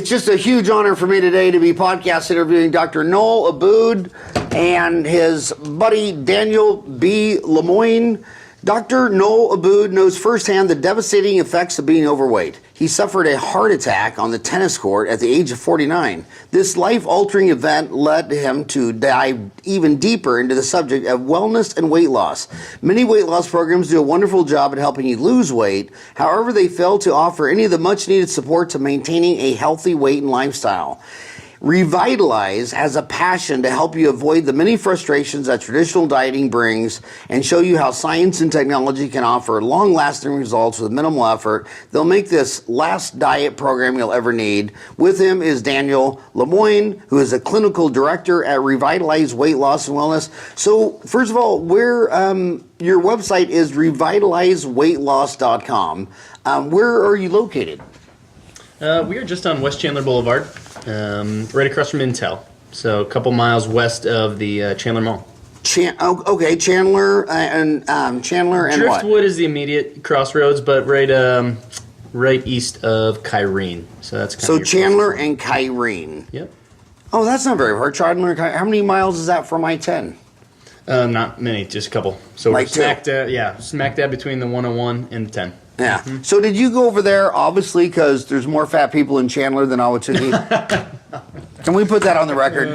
It's just a huge honor for me today to be podcast interviewing Dr. Noel Abood and his buddy Daniel B. LeMoine. Dr. Noel Abood knows firsthand the devastating effects of being overweight. He suffered a heart attack on the tennis court at the age of 49. This life-altering event led him to dive even deeper into the subject of wellness and weight loss. Many weight loss programs do a wonderful job at helping you lose weight. However, they fail to offer any of the much-needed support to maintaining a healthy weight and lifestyle. Revitalize has a passion to help you avoid the many frustrations that traditional dieting brings and show you how science and technology can offer long-lasting results with minimal effort. They'll make this last diet program you'll ever need. With him is Daniel LeMoine, who is a clinical director at Revitalize Weight Loss and Wellness. So, first of all, your website is revitalizeweightloss.com. Where are you located? We are just on West Chandler Boulevard, right across from Intel. So a couple miles west of the Chandler Mall. Okay, Chandler and Driftwood what? is the immediate crossroads, but right east of Kyrene. So that's kind of Chandler and Kyrene. Yep. Oh, that's not very far. Chandler and Kyrene. How many miles is that from I-10? Not many, just a couple. So Like we're smack dab between the 101 and the 10. Yeah. Mm-hmm. So did you go over there, obviously, because there's more fat people in Chandler than Ahwatukee? Can we put that on the record?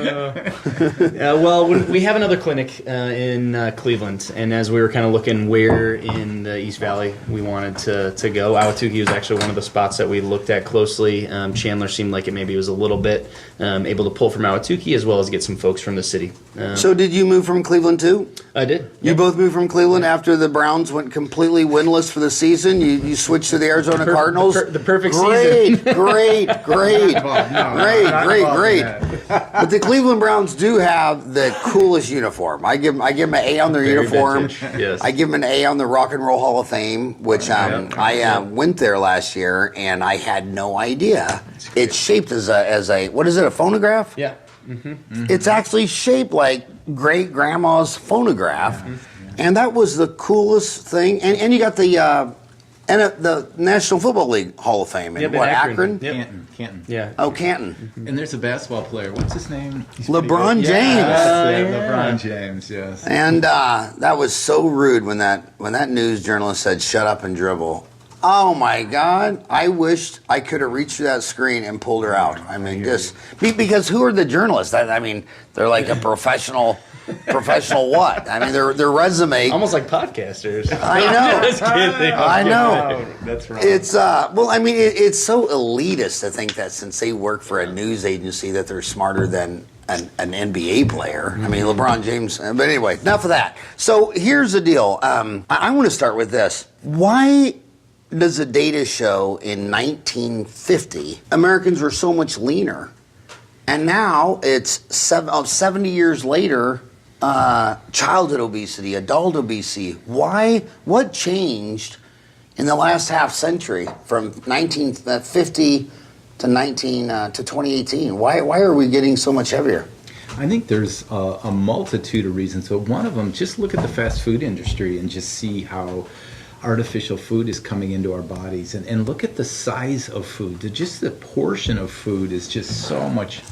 Well, we have another clinic in Cleveland, and as we were kind of looking where in the East Valley we wanted to go, Ahwatukee was actually one of the spots that we looked at closely. Chandler seemed like it maybe was a little bit able to pull from Ahwatukee as well as get some folks from the city. So did you move from Cleveland too? I did. You both moved from Cleveland after the Browns went completely winless for the season? You switched to the Arizona Cardinals? The perfect season. Great. Great. Yeah. But the Cleveland Browns do have the coolest uniform. I give them an A on their uniform. Vintage. Yes. I give them an A on the Rock and Roll Hall of Fame, which I went there last year and I had no idea. It's shaped as a what is it, a phonograph? Yeah. Mm-hmm. Mm-hmm. It's actually shaped like great grandma's phonograph, and that was the coolest thing. And you got the National Football League Hall of Fame in Akron? Yep. Canton. Yeah. Oh, Canton. And there's a basketball player. What's his name? LeBron James. LeBron James, yes. And that was so rude when that news journalist said, "Shut up and dribble." Oh my God! I wished I could have reached through that screen and pulled her out. I mean, because who are the journalists? I mean, they're like a professional. Professional what? I mean, their resume. Almost like podcasters. I know. Just kidding. I know. That's right. It's well, I mean, it's so elitist to think that since they work for a news agency that they're smarter than an NBA player. I mean, LeBron James. But anyway, enough of that. So here's the deal. I want to start with this. Why does the data show in 1950 Americans were so much leaner, and now it's 70 years later? Childhood obesity, adult obesity. Why? What changed in the last half century from 1950 to 2018? Why are we getting so much heavier? I think there's a multitude of reasons. But one of them, just look at the fast food industry and just see how artificial food is coming into our bodies, and look at the size of food. Just the portion of food is just so much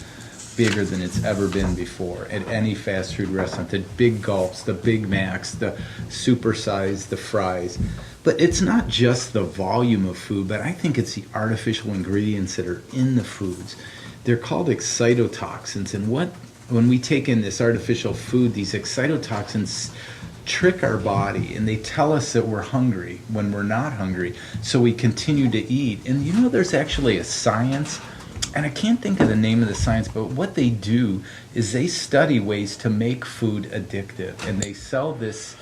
bigger than it's ever been before at any fast food restaurant. The big gulps, the Big Macs, the super size, the fries. But it's not just the volume of food, but I think it's the artificial ingredients that are in the foods. They're called excitotoxins, and when we take in this artificial food, these excitotoxins trick our body, and they tell us that we're hungry when we're not hungry, so we continue to eat. And there's actually a science, and I can't think of the name of the science, but what they do is they study ways to make food addictive, and they sell this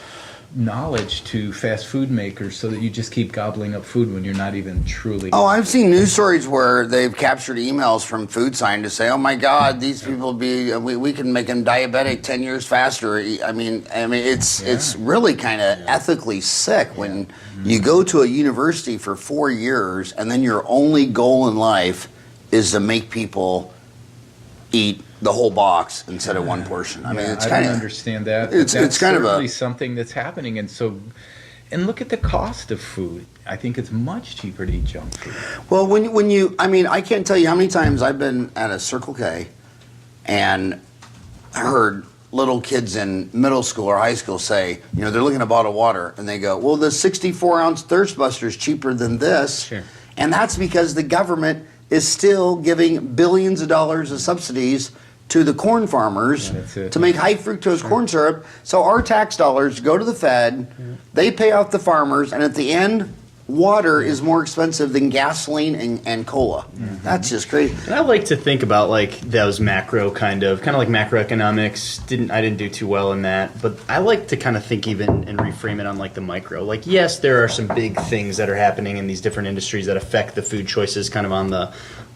knowledge to fast food makers so that you just keep gobbling up food when you're not even truly. Oh, I've seen news stories where they've captured emails from food scientists say, "Oh my God, these people we can make them diabetic 10 years faster." I mean, it's really kind of ethically sick when you go to a university for 4 years and then your only goal in life is to make people eat the whole box instead of one portion. I mean, it's I kind don't of understand that. It's kind of something that's happening, and so And look at the cost of food. I think it's much cheaper to eat junk food. Well, when you, I mean, I can't tell you how many times I've been at a Circle K and heard little kids in middle school or high school say, you know, they're looking at a bottle of water and they go, well, the 64-ounce Thirst Buster is cheaper than this. Sure. And that's because the government is still giving billions of dollars of subsidies to the corn farmers to make high fructose corn syrup. So our tax dollars go to the Fed, they pay off the farmers, and at the end, water is more expensive than gasoline and cola. That's just crazy. And I like to think about like those macro kind of like macroeconomics. I didn't do too well in that, but I like to kind of think even and reframe it on like the micro. Like, yes, there are some big things that are happening in these different industries that affect the food choices kind of on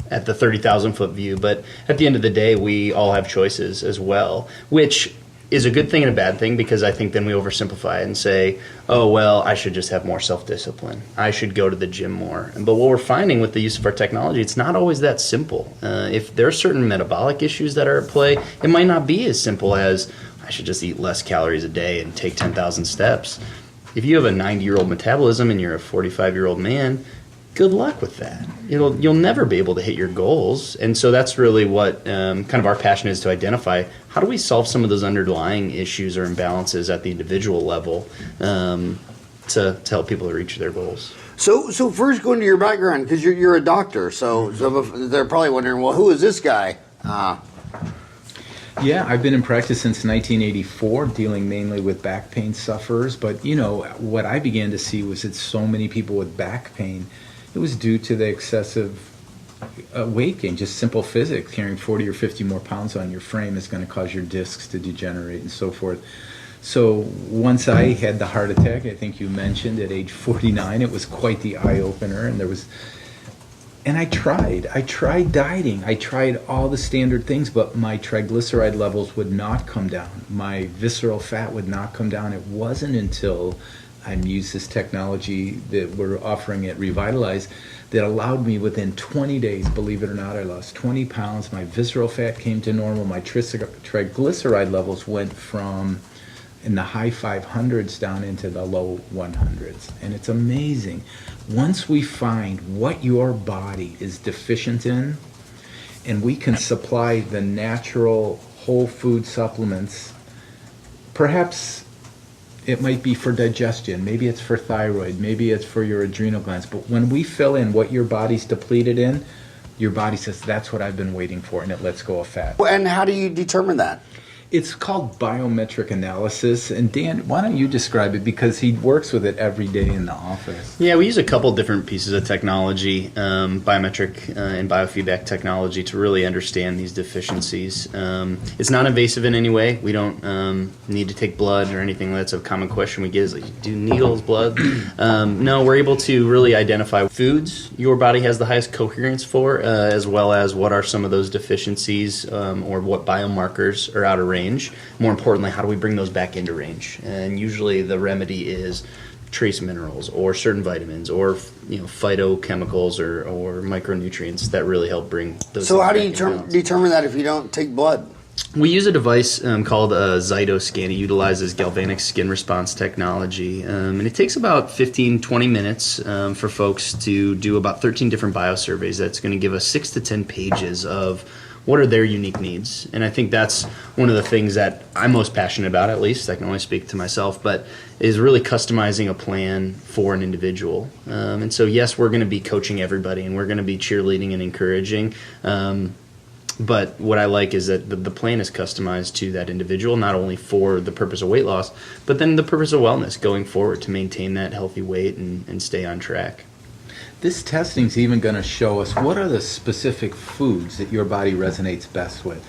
at the 30,000 foot view. But at the end of the day, we all have choices as well, which is a good thing and a bad thing, because I think then we oversimplify it and say, oh, well, I should just have more self-discipline. I should go to the gym more. But what we're finding with the use of our technology, it's not always that simple. If there are certain metabolic issues that are at play, it might not be as simple as I should just eat less calories a day and take 10,000 steps. If you have a 90-year-old metabolism and you're a 45-year-old man, good luck with that. You'll never be able to hit your goals. And so that's really what kind of our passion is, to identify how do we solve some of those underlying issues or imbalances at the individual level to help people to reach their goals. So first, go into your background, because you're a doctor. So they're probably wondering, well, who is this guy? Yeah, I've been in practice since 1984, dealing mainly with back pain sufferers. But, you know, what I began to see was that so many people with back pain, it was due to the excessive weight gain, just simple physics. Carrying 40 or 50 more pounds on your frame is going to cause your discs to degenerate and so forth. So once I had the heart attack, I think you mentioned, at age 49, it was quite the eye-opener. And I tried dieting. I tried all the standard things, but my triglyceride levels would not come down. My visceral fat would not come down. It wasn't until I used this technology that we're offering at Revitalize that allowed me within 20 days, believe it or not, I lost 20 pounds. My visceral fat came to normal. My triglyceride levels went from in the high 500s down into the low 100s. And it's amazing. Once we find what your body is deficient in, and we can supply the natural whole food supplements, perhaps it might be for digestion, maybe it's for thyroid, maybe it's for your adrenal glands. But when we fill in what your body's depleted in, your body says, that's what I've been waiting for, and it lets go of fat. And how do you determine that? It's called Biometric Analysis. And Dan, why don't you describe it? Because he works with it every day in the office. Yeah, we use a couple different pieces of technology, biometric and biofeedback technology, to really understand these deficiencies. It's not invasive in any way. We don't need to take blood or anything. That's a common question we get, is like, do needles, blood? No, we're able to really identify foods your body has the highest coherence for, as well as what are some of those deficiencies, or what biomarkers are out of range. More importantly, how do we bring those back into range? And usually the remedy is trace minerals or certain vitamins or phytochemicals or micronutrients that really help bring those. So how do you determine that if you don't take blood? We use a device called a Zytoscan. It utilizes galvanic skin response technology, and it takes about 15-20 minutes for folks to do about 13 different biosurveys. That's going to give us 6 to 10 pages of what are their unique needs. And I think that's one of the things that I'm most passionate about, at least. I can only speak to myself, but is really customizing a plan for an individual. And so, yes, we're going to be coaching everybody, and we're going to be cheerleading and encouraging. But what I like is that the plan is customized to that individual, not only for the purpose of weight loss, but then the purpose of wellness going forward, to maintain that healthy weight and stay on track. This testing's even going to show us what are the specific foods that your body resonates best with.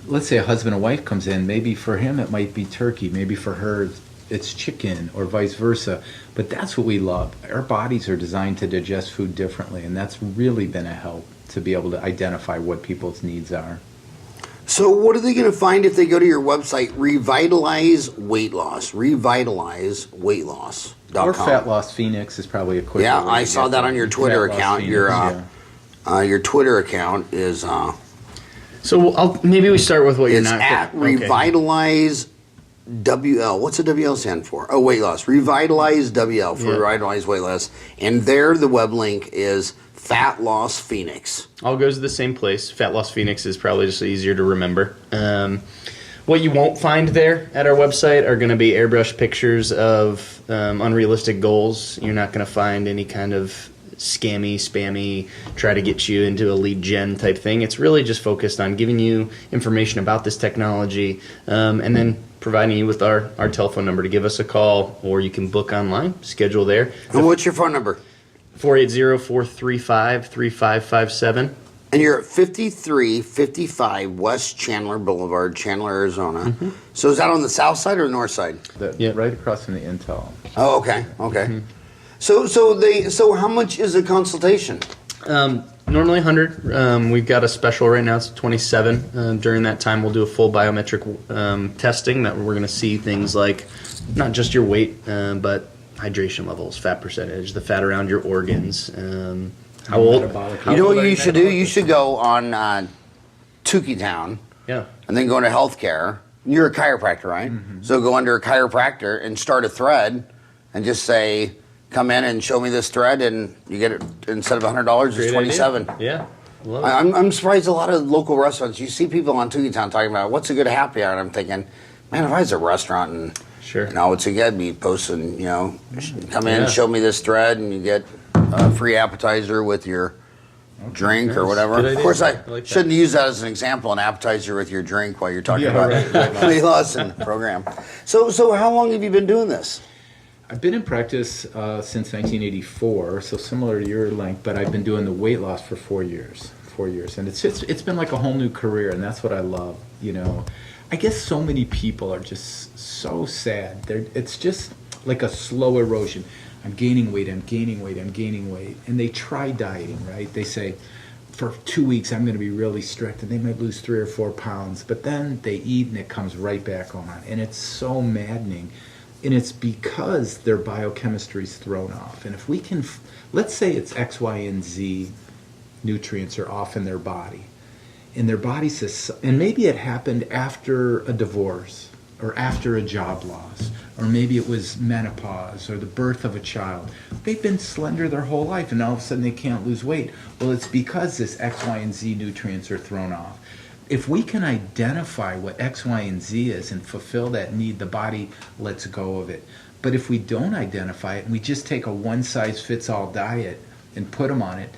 Let's say a husband and wife comes in, maybe for him it might be turkey, maybe for her it's chicken, or vice versa. But that's what we love. Our bodies are designed to digest food differently, and that's really been a help to be able to identify what people's needs are. So what are they going to find if they go to your website, Revitalize Weight Loss, revitalizeweightloss.com? Or Fat Loss Phoenix is probably a quick. Yeah, I saw that on your Twitter account. Your Twitter account is. So maybe we start with what you're not. At Revitalize WL. What's the WL stand for? Oh, weight loss. Revitalize WL for Revitalize Weight Loss. And there, the web link is Fat Loss Phoenix. All goes to the same place. Fat Loss Phoenix is probably just easier to remember. What you won't find there at our website are going to be airbrushed pictures of unrealistic goals. You're not going to find any kind of scammy, spammy, try to get you into a lead gen type thing. It's really just focused on giving you information about this technology and then providing you with our telephone number to give us a call, or you can book online, schedule there. And what's your phone number? 480-435-3557. And you're at 5355 West Chandler Boulevard, Chandler, Arizona. Mm-hmm. So is that on the south side or north side? Right across from the Intel. Oh, okay, okay. Mm-hmm. So how much is a consultation? Normally 100. We've got a special right now. It's 27. During that time, we'll do a full biometric testing that we're going to see things like not just your weight, but hydration levels, fat percentage, the fat around your organs, how old. You know what you should do? You should go on Tukeetown. Yeah. And then go into healthcare. You're a chiropractor, right? Mm-hmm. So go under a chiropractor and start a thread and just say, come in and show me this thread, and you get it instead of $100, it's $27. Yeah. Love it. I'm surprised a lot of local restaurants, you see people on Tukeetown talking about what's a good happy hour, and I'm thinking, man, if I was a restaurant and Sure. it's a good, be posting, come in, show me this thread, and you get a free appetizer with your drink or whatever. Good Of idea. course, I like shouldn't use that as an example, an appetizer with your drink while you're talking Yeah, about right. weight loss and program. So how long have you been doing this? I've been in practice since 1984, so similar to your length, but I've been doing the weight loss for 4 years. 4 years, and it's been like a whole new career, and that's what I love. I guess so many people are just so sad. It's just like a slow erosion. I'm gaining weight, I'm gaining weight, I'm gaining weight, and they try dieting, right? They say, for 2 weeks I'm going to be really strict, and they might lose 3 or 4 pounds, but then they eat and it comes right back on, and it's so maddening. And it's because their biochemistry is thrown off. And if we can, let's say it's X, Y, and Z nutrients are off in their body. And their body says, and maybe it happened after a divorce or after a job loss, or maybe it was menopause or the birth of a child. They've been slender their whole life, and all of a sudden they can't lose weight. Well, it's because this X, Y, and Z nutrients are thrown off. If we can identify what X, Y, and Z is and fulfill that need, the body lets go of it. But if we don't identify it and we just take a one-size-fits-all diet and put them on it,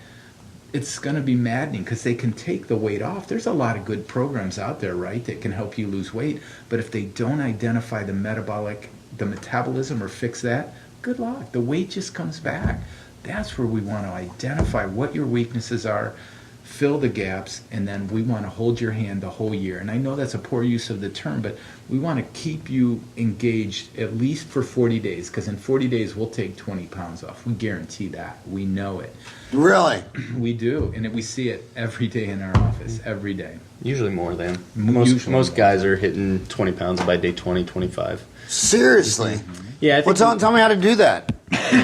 it's going to be maddening because they can take the weight off. There's a lot of good programs out there, right, that can help you lose weight. But if they don't identify the metabolism or fix that, good luck. The weight just comes back. That's where we want to identify what your weaknesses are, fill the gaps, and then we want to hold your hand the whole year. And I know that's a poor use of the term, but we want to keep you engaged at least for 40 days, because in 40 days we'll take 20 pounds off. We guarantee that. We know it. Really? We do, and we see it every day in our office, every day. Usually more than. Usually Most more. guys are hitting 20 pounds by day 20, 25. Seriously? Yeah, I think Well, tell me how to do that.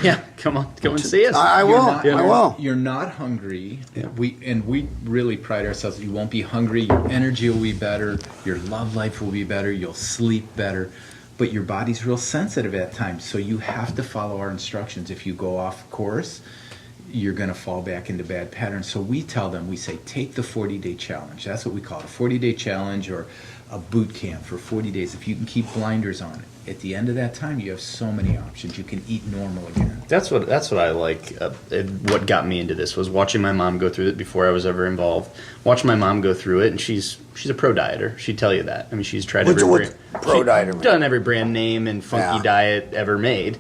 yeah, come and see us. I will. I will. You're not hungry. We really pride ourselves. You won't be hungry. Your energy will be better. Your love life will be better. You'll sleep better. But your body's real sensitive at times, so you have to follow our instructions. If you go off course, you're going to fall back into bad patterns. So we tell them, we say, take the 40-day challenge. That's what we call it, a 40-day challenge or a boot camp for 40 days. If you can keep blinders on it, at the end of that time, you have so many options. You can eat normal again. That's what I like. What got me into this was watching my mom go through it before I was ever involved. Watching my mom go through it, and she's a pro dieter. She'd tell you that. I mean, she's tried every brand. Pro dieter mean? Done every brand name and funky diet ever made.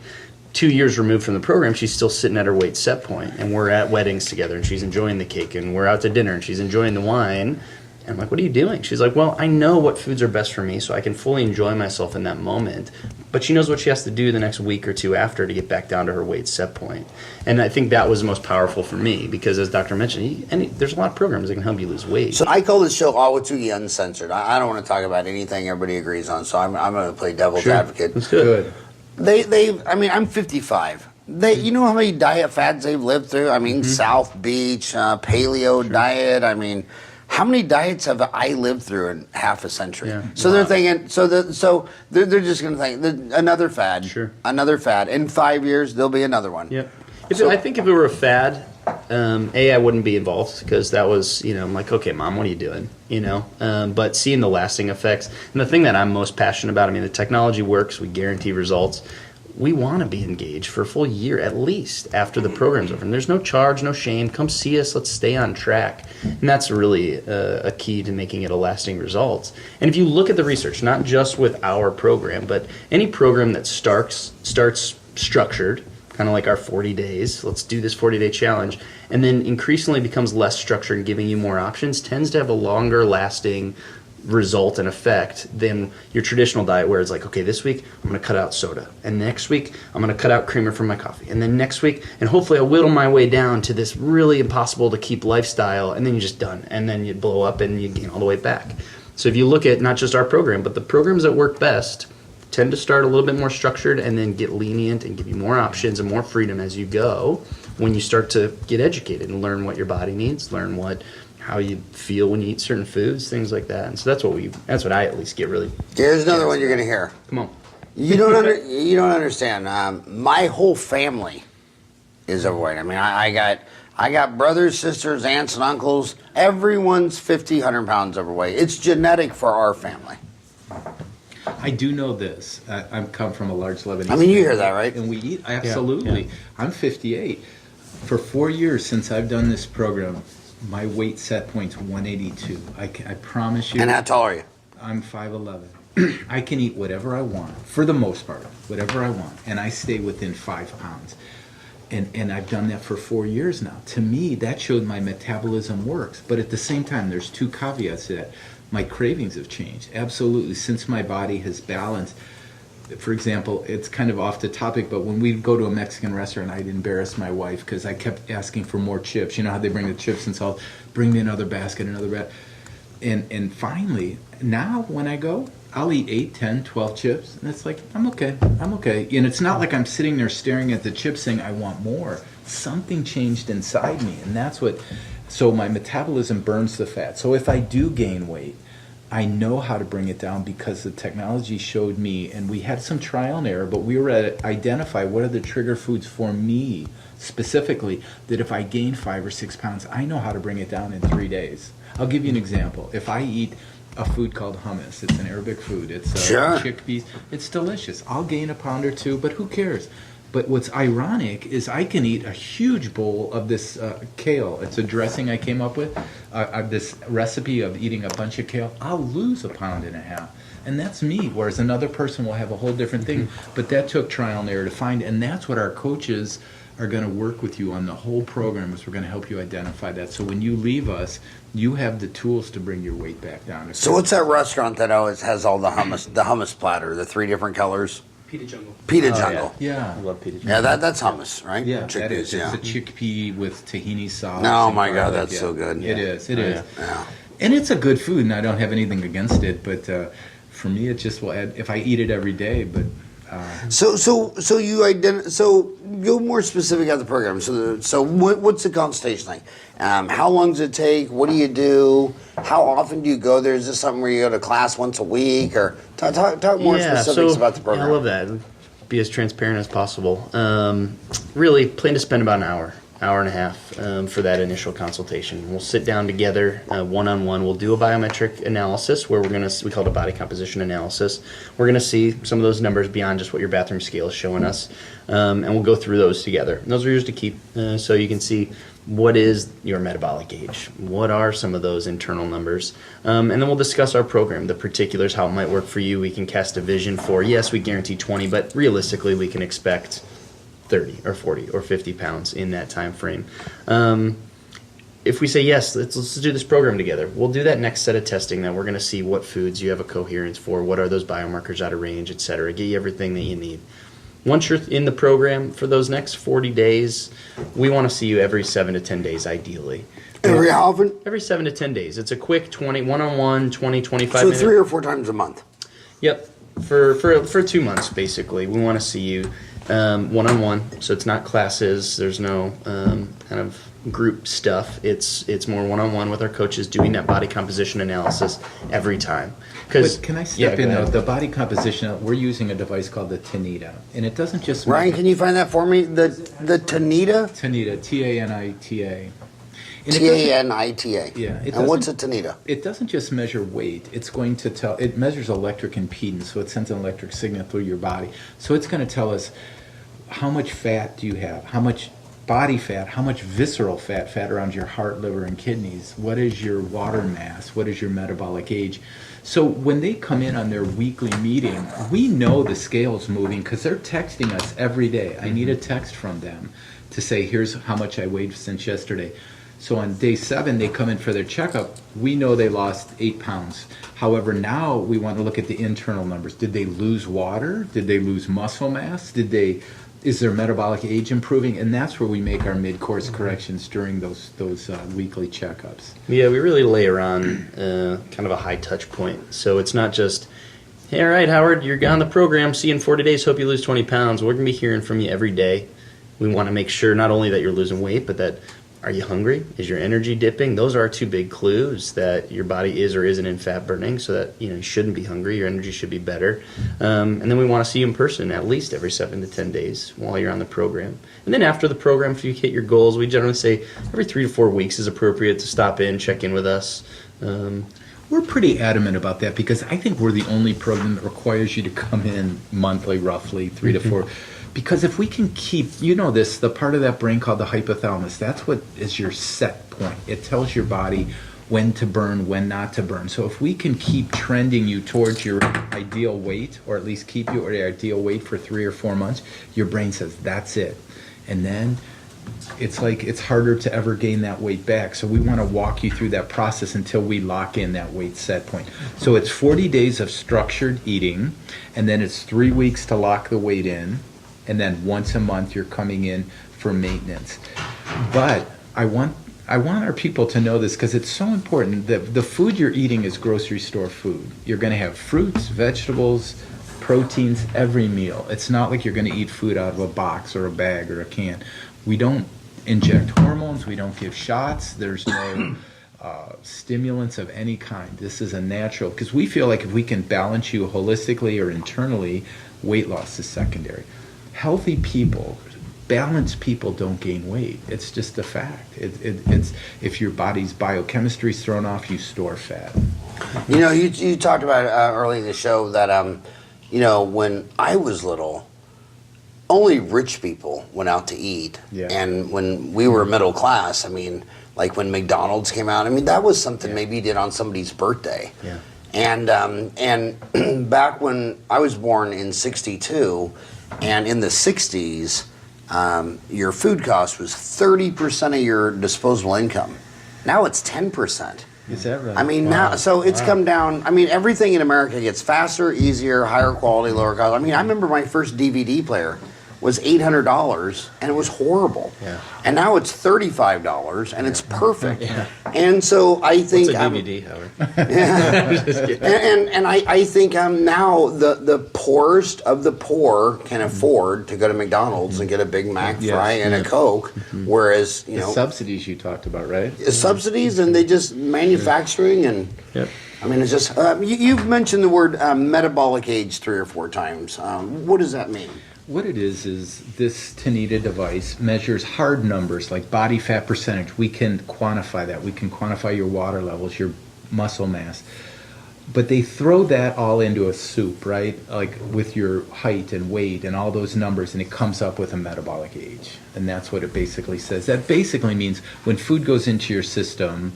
2 years removed from the program, she's still sitting at her weight set point, and we're at weddings together, and she's enjoying the cake, and we're out to dinner, and she's enjoying the wine. And I'm like, what are you doing? She's like, well, I know what foods are best for me, so I can fully enjoy myself in that moment. But she knows what she has to do the next week or two after to get back down to her weight set point. And I think that was most powerful for me because, as Doctor mentioned, there's a lot of programs that can help you lose weight. So I call this show Ahwatukee Uncensored. I don't want to talk about anything everybody agrees on, so I'm going to play devil's advocate. That's good. I'm 55. You know how many diet fads they've lived through? I mean, South Beach, paleo diet. I mean, how many diets have I lived through in half a century? Yeah. So they're thinking, they're just going to think another fad, Sure. another fad. In 5 years, there'll be another one. Yep. I think if it were a fad, I wouldn't be involved because that was, I'm like, okay, Mom, what are you doing? But seeing the lasting effects, and the thing that I'm most passionate about, the technology works, we guarantee results. We want to be engaged for a full year at least after the program's over. And there's no charge, no shame. Come see us. Let's stay on track. And that's really a key to making it a lasting result. And if you look at the research, not just with our program, but any program that starts structured, kind of like our 40 days, let's do this 40-day challenge, and then increasingly becomes less structured and giving you more options, tends to have a longer lasting result and effect than your traditional diet where it's like, okay, this week I'm going to cut out soda, and next week I'm going to cut out creamer from my coffee, and then next week, and hopefully I'll whittle my way down to this really impossible to keep lifestyle, and then you're just done, and then you blow up and you gain all the way back. So if you look at not just our program, but the programs that work best tend to start a little bit more structured and then get lenient and give you more options and more freedom as you go when you start to get educated and learn what your body needs, learn how you feel when you eat certain foods, things like that. And so that's what I at least get really. Here's another one you're going to hear. Come on. You don't understand. My whole family is overweight. I got brothers, sisters, aunts, and uncles. Everyone's 50, 100 pounds overweight. It's genetic for our family. I do know this. I come from a large Lebanese family. You hear that, right? And we eat, absolutely. Yeah. I'm 58. For 4 years since I've done this program, my weight set point's 182. I promise you. And how tall are you? I'm 5'11". I can eat whatever I want, for the most part, whatever I want, and I stay within 5 pounds. And I've done that for 4 years now. To me, that showed my metabolism works. But at the same time, there's 2 caveats to that. My cravings have changed, absolutely, since my body has balanced. For example, it's kind of off the topic, but when we go to a Mexican restaurant, I'd embarrass my wife because I kept asking for more chips. You know how they bring the chips and salt? Bring me another basket, And finally, now when I go, I'll eat 8, 10, 12 chips, and it's like, I'm okay. And it's not like I'm sitting there staring at the chips saying, I want more. Something changed inside me, and that's what... So my metabolism burns the fat. So if I do gain weight, I know how to bring it down because the technology showed me, and we had some trial and error, but we were at identify what are the trigger foods for me specifically, that if I gain 5 or 6 pounds, I know how to bring it down in 3 days. I'll give you an example. If I eat a food called hummus, it's an Arabic food. It's chickpeas. It's delicious. I'll gain a pound or 2, but who cares? But what's ironic is I can eat a huge bowl of this kale. It's a dressing I came up with, this recipe of eating a bunch of kale. I'll lose 1.5 pounds. And that's me, whereas another person will have a whole different thing. But that took trial and error to find, and that's what our coaches are going to work with you on the whole program, is we're going to help you identify that. So when you leave us, you have the tools to bring your weight back down. So what's that restaurant that always has all the hummus platter, the 3 different colors? Pita Jungle. Pita Jungle. Yeah. I love pita jungle. Yeah, that's hummus, right? Yeah, chickpeas. that is. Yeah. It's a chickpea with tahini sauce. Oh and my God, garlic. that's so good. It is. It is. Yeah. And it's a good food, and I don't have anything against it. But for me, it just will add. If I eat it every day, but. So go more specific at the program. So what's the consultation like? How long does it take? What do you do? How often do you go there? Is this something where you go to class once a week, or talk more specifics about the program? I love that. Be as transparent as possible. Really plan to spend about an hour and a half for that initial consultation. We'll sit down together one-on-one. We'll do a biometric analysis where we call it a body composition analysis. We're going to see some of those numbers beyond just what your bathroom scale is showing us, and we'll go through those together. And those are yours to keep, so you can see what is your metabolic age, what are some of those internal numbers, and then we'll discuss our program, the particulars, how it might work for you. We can cast a vision for, yes, we guarantee 20, but realistically we can expect 30 or 40 or 50 pounds in that time frame. If we say yes, let's do this program together, we'll do that next set of testing that we're going to see what foods you have a coherence for, what are those biomarkers out of range, etc. Get you everything that you need. Once you're in the program for those next 40 days, we want to see you every 7 to 10 days ideally. Every how often? Every 7 to 10 days. It's a quick 1-on-1, 20, 25 So minute. 3 or 4 times a month. Yep. For 2 months, basically. We want to see you. One-on-one, so it's not classes. There's no kind of group stuff. It's more one-on-one with our coaches doing that body composition analysis every time. But can I step go in though? ahead. The body composition, we're using a device called the Tanita, and it doesn't just Ryan, can you find that for me? The Tanita? Tanita, Tanita. And it doesn't- Tanita. Yeah, it And what's a doesn't- Tanita? It doesn't just measure weight. It's going to tell. It measures electric impedance, so it sends an electric signal through your body. So it's going to tell us how much fat do you have, how much body fat, how much visceral fat around your heart, liver, and kidneys. What is your water mass? What is your metabolic age? So when they come in on their weekly meeting, we know the scale's moving because they're texting us every day. I need a text from them to say, here's how much I weighed since yesterday. So on day 7, they come in for their checkup. We know they lost 8 pounds. However, now we want to look at the internal numbers. Did they lose water? Did they lose muscle mass? Is their metabolic age improving? And that's where we make our mid-course corrections during those weekly checkups. Yeah, we really layer on kind of a high touch point. So it's not just, hey, all right, Howard, you're on the program. See you in 40 days. Hope you lose 20 pounds. We're going to be hearing from you every day. We want to make sure not only that you're losing weight, but that are you hungry? Is your energy dipping? Those are our 2 big clues that your body is or isn't in fat burning, so that you shouldn't be hungry. Your energy should be better. And then we want to see you in person at least every 7 to 10 days while you're on the program. And then after the program, if you hit your goals, we generally say every 3 to 4 weeks is appropriate to stop in, check in with us. We're pretty adamant about that because I think we're the only program that requires you to come in monthly, roughly 3 to 4. Because if we can keep, the part of that brain called the hypothalamus, that's what is your set point. It tells your body when to burn, when not to burn. So if we can keep trending you towards your ideal weight, or at least keep you at your ideal weight for 3 or 4 months, your brain says, that's it. And then it's like it's harder to ever gain that weight back. So we want to walk you through that process until we lock in that weight set point. So it's 40 days of structured eating, and then it's 3 weeks to lock the weight in. And then once a month you're coming in for maintenance. But I want our people to know this because it's so important. The food you're eating is grocery store food. You're going to have fruits, vegetables, proteins every meal. It's not like you're going to eat food out of a box or a bag or a can. We don't inject hormones. We don't give shots. There's no stimulants of any kind. This is a natural, because we feel like if we can balance you holistically or internally, weight loss is secondary. Healthy people, balanced people don't gain weight. It's just a fact. It's if your body's biochemistry is thrown off, you store fat. You talked about early in the show that when I was little, only rich people went out to eat. Yeah. And when we were middle class, like when McDonald's came out, that was something maybe you did on somebody's birthday. Yeah. And back when I was born in '62, and in the '60s, your food cost was 30% of your disposable income. Now it's 10%. Is that right? Now, so it's come down. Everything in America gets faster, easier, higher quality, lower cost. I remember my first DVD player was $800, and it was horrible. Yeah. And now it's $35, and it's perfect. Yeah. And so I think What's a DVD, Howard? Just kidding. And I think now the poorest of the poor can afford to go to McDonald's and get a Big Mac fry and a Coke, whereas the subsidies you talked about, right? Subsidies, and they just manufacturing and. Yep. It's just you've mentioned the word metabolic age 3 or 4 times. What does that mean? What it is this Tanita device measures hard numbers like body fat percentage. We can quantify that. We can quantify your water levels, your muscle mass. But they throw that all into a soup, right? Like with your height and weight and all those numbers, and it comes up with a metabolic age. And that's what it basically says. That basically means when food goes into your system,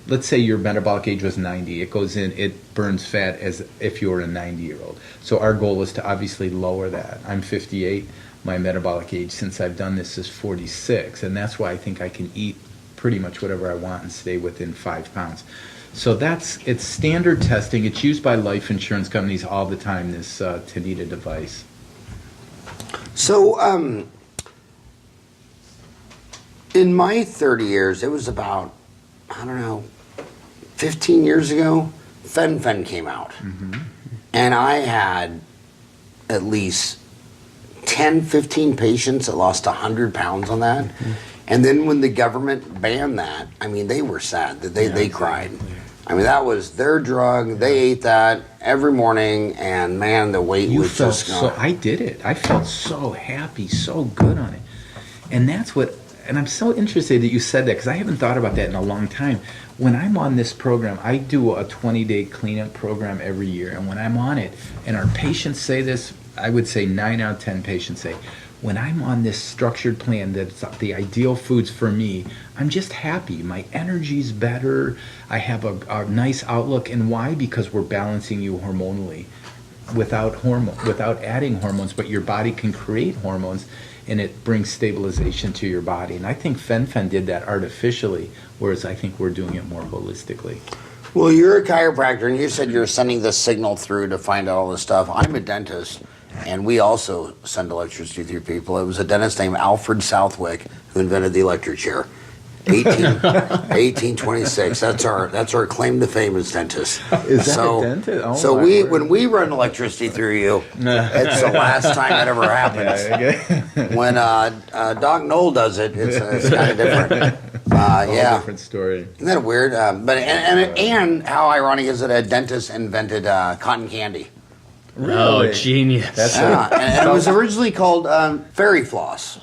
let's say your metabolic age was 90, it goes in, it burns fat as if you were a 90-year-old. So our goal is to obviously lower that. I'm 58. My metabolic age since I've done this is 46, and that's why I think I can eat pretty much whatever I want and stay within 5 pounds. So it's standard testing. It's used by life insurance companies all the time, this Tanita device. So in my 30 years, it was about, 15 years ago, Fen came out. Mm-hmm. And I had at least 10, 15 patients that lost 100 pounds on that. And then when the government banned that, I mean, they were sad. They cried. I mean, that was their drug. They ate that every morning, and man, the weight was just gone. I did it. I felt so happy, so good on it. And that's what, and I'm so interested that you said that, because I haven't thought about that in a long time. When I'm on this program, I do a 20-day cleanup program every year, and when I'm on it, and our patients say this, I would say 9 out of 10 patients say, when I'm on this structured plan that's the ideal foods for me, I'm just happy. My energy's better. I have a nice outlook. And why? Because we're balancing you hormonally without adding hormones, but your body can create hormones, and it brings stabilization to your body. And I think Fen did that artificially, whereas I think we're doing it more holistically. Well, you're a chiropractor, and you said you're sending the signal through to find out all this stuff. I'm a dentist, and we also send electricity through people. It was a dentist named Alfred Southwick who invented the electric chair. 1826. That's our claim to fame as dentists. Is that a dentist? Oh, so when we run electricity through you, it's the last time it ever happens. When Doc Noel does it, it's kind of different. Yeah, different story. Isn't that weird? But and how ironic is it? A dentist invented cotton candy. Really? Oh, genius! And it was originally called fairy floss.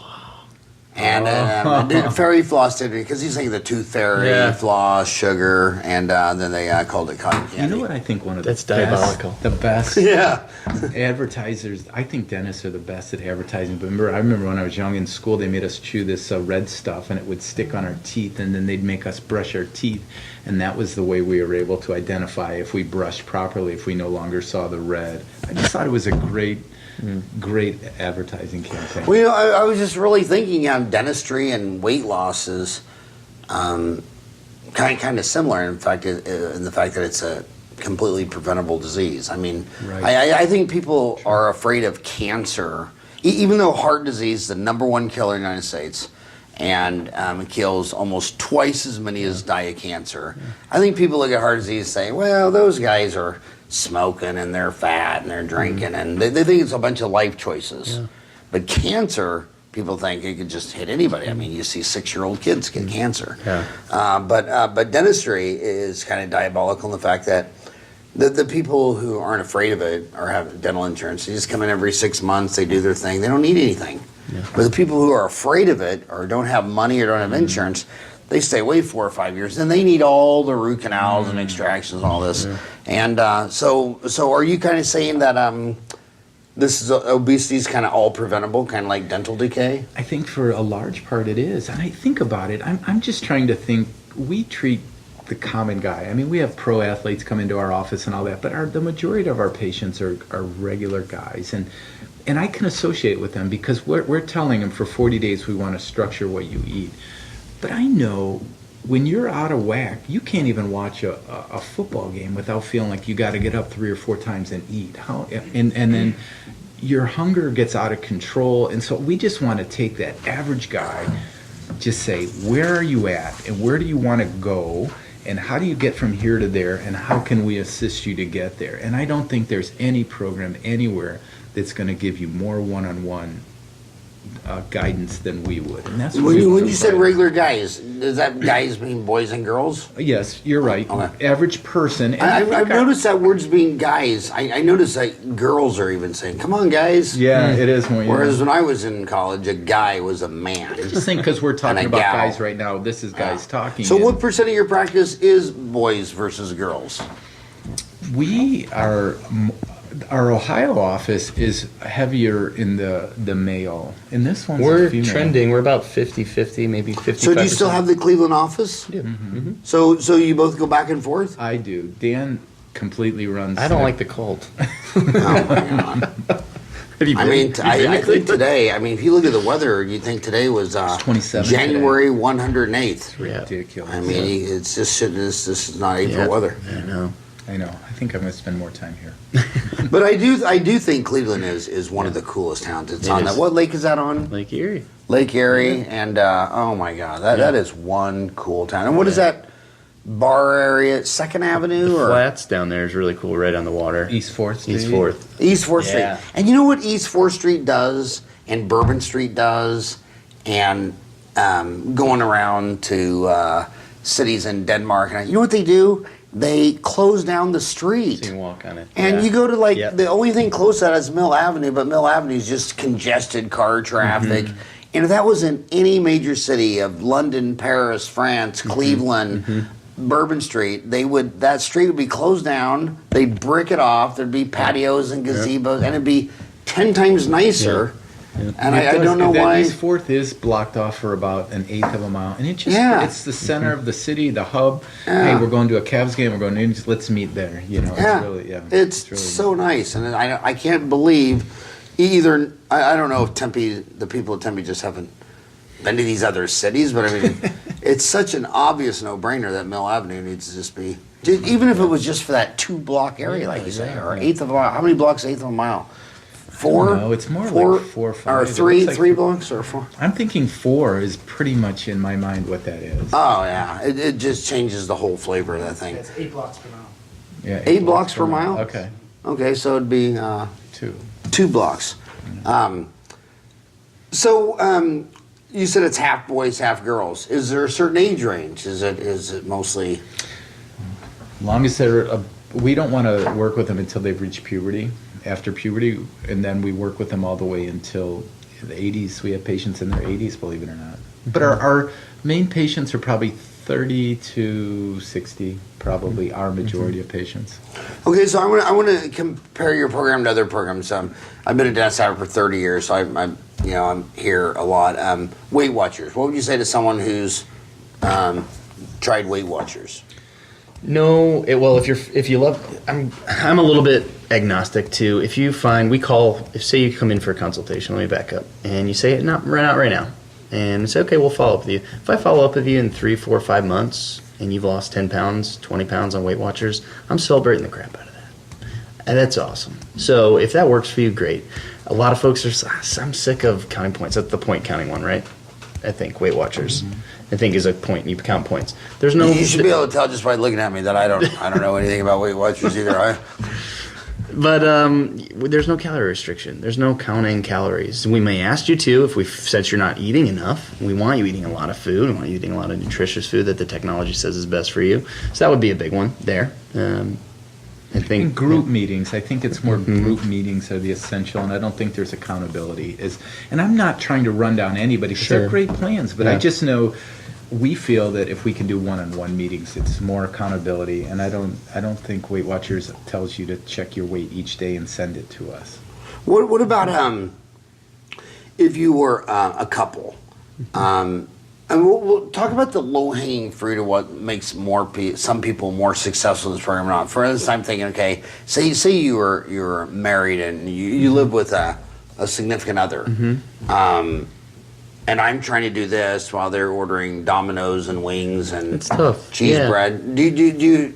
And fairy floss did it because he's saying the tooth fairy, floss, sugar, and then they called it cotton candy. You know what I think one of That's diabolical. The best advertisers, I think dentists are the best at advertising. But I remember when I was young in school, they made us chew this red stuff, and it would stick on our teeth, and then they'd make us brush our teeth. And that was the way we were able to identify if we brushed properly, if we no longer saw the red. I just thought it was a great advertising campaign. Well, you know, I was just really thinking on dentistry and weight loss is kind of similar. In fact, in the fact that it's a completely preventable disease. I mean, I think people are afraid of cancer, even though heart disease is the #1 killer in the United States, and it kills almost twice as many as die of cancer. I think people look at heart disease and say, well, those guys are smoking and they're fat and they're drinking, and they think it's a bunch of life choices. But cancer, people think it could just hit anybody. I mean, you see 6-year-old kids get cancer. But dentistry is kind of diabolical in the fact that the people who aren't afraid of it or have dental insurance, they just come in every 6 months, they do their thing, they don't need anything. But the people who are afraid of it or don't have money or don't have insurance, they stay away 4 or 5 years. Then they need all the root canals and extractions and all this. And so are you kind of saying that this is obesity is kind of all preventable, kind of like dental decay? I think for a large part it is. And I think about it, I'm just trying to think, we treat the common guy. I mean, we have pro athletes come into our office and all that, but the majority of our patients are regular guys. And I can associate with them because we're telling them for 40 days we want to structure what you eat. But I know when you're out of whack, you can't even watch a football game without feeling like you got to get up 3 or 4 times and eat. And then your hunger gets out of control. And so we just want to take that average guy, just say, where are you at and where do you want to go? And how do you get from here to there? And how can we assist you to get there? And I don't think there's any program anywhere that's going to give you more one-on-one guidance than we would. And that's when you said regular guys, does that guys mean boys and girls? Yes, you're right. Okay. Average person. And I've noticed that word's being guys. I noticed that girls are even saying, come on, guys. Yeah, it is more. Whereas when I was in college, a guy was a man. I just think because we're talking about guys right now, this is guys talking. So what % of your practice is boys versus girls? Our Ohio office is heavier in the male. And this one's We're female. trending. We're about 50-50, maybe 55%. So do you still have the Cleveland office? Yeah. Mm-hmm. So you both go back and forth? I do. Dan completely runs. I don't like the cold. Oh my God. I think today, if you look at the weather, you think today was 27 January 108th. Ridiculous. It's just this is not April weather. I know. I think I'm going to spend more time here. But I do think Cleveland is one of the coolest towns. It's on that. What lake is that on? Lake Erie. Lake Erie, and oh my God, that is one cool town. And what is that bar area? 2nd Avenue The or flats down there is really cool, right on the water. East 4th Street. East 4th. East 4th Street. And you know what East 4th Street does and Bourbon Street does, and going around to cities in Denmark. And you know what they do? They close down the street. So you can walk on it. And Yeah. you go to Yep. the only thing close to that is Mill Avenue, but Mill Avenue is just congested car traffic. And if that was in any major city of London, Paris, France, Cleveland, Bourbon Street, that street would be closed down. They'd brick it off. There'd be patios and gazebos, and it'd be 10 times nicer. And I don't know that why. East Fourth is blocked off for about an eighth of a mile, and it's the center of the city, the hub. Hey, we're going to a Cavs game. We're going to let's meet there. You know, it's really so nice, and I can't believe either. I don't know if the people of Tempe just haven't been to these other cities, but I mean, it's such an obvious no-brainer that Mill Avenue needs to just be, even if it was just for that 2-block area, like you say, or eighth of a mile. How many blocks? Eighth of a mile. 4? No, it's more like 4 or 5. Or 3 blocks or 4? I'm thinking 4 is pretty much in my mind what that is. Oh, yeah. It just changes the whole flavor of that thing. It's 8 blocks per mile. Yeah, 8 blocks per mile? Okay. Okay, so it'd be 2. 2 blocks. You said it's half boys, half girls. Is there a certain age range? Is it mostly? Longest we don't want to work with them until they've reached puberty. After puberty, and then we work with them all the way until the 80s. We have patients in their 80s, believe it or not. But our main patients are probably 30 to 60, probably our majority of patients. Okay, so I want to compare your program to other programs. I've been a dentist for 30 years, so I'm here a lot. Weight Watchers. What would you say to someone who's tried Weight Watchers? No, if you love, I'm a little bit agnostic too. If you find say you come in for a consultation, let me back up, and you say not right now, and say okay, we'll follow up with you. If I follow up with you in 3, 4, 5 months, and you've lost 10 pounds, 20 pounds on Weight Watchers, I'm celebrating the crap out of that, and that's awesome. So if that works for you, great. A lot of folks I'm sick of counting points. That's the point counting one, right? I think Weight Watchers. I think is a point. You count points. There's no. You should be able to tell just by looking at me that I don't know anything about Weight Watchers either. But there's no calorie restriction. There's no counting calories. We may ask you to if we've said you're not eating enough. We want you eating a lot of food. We want you eating a lot of nutritious food that the technology says is best for you. So that would be a big one there. I think in group meetings, I think it's more group meetings are the essential, and I don't think there's accountability. And I'm not trying to run down anybody because they're great plans, but I just know we feel that if we can do one-on-one meetings, it's more accountability. And I don't think Weight Watchers tells you to check your weight each day and send it to us. What about if you were a couple? And we'll talk about the low-hanging fruit of what makes some people more successful in this program or not. For instance, I'm thinking, okay, say you were married and you live with a significant other, and I'm trying to do this while they're ordering Domino's and wings and it's tough. cheese bread.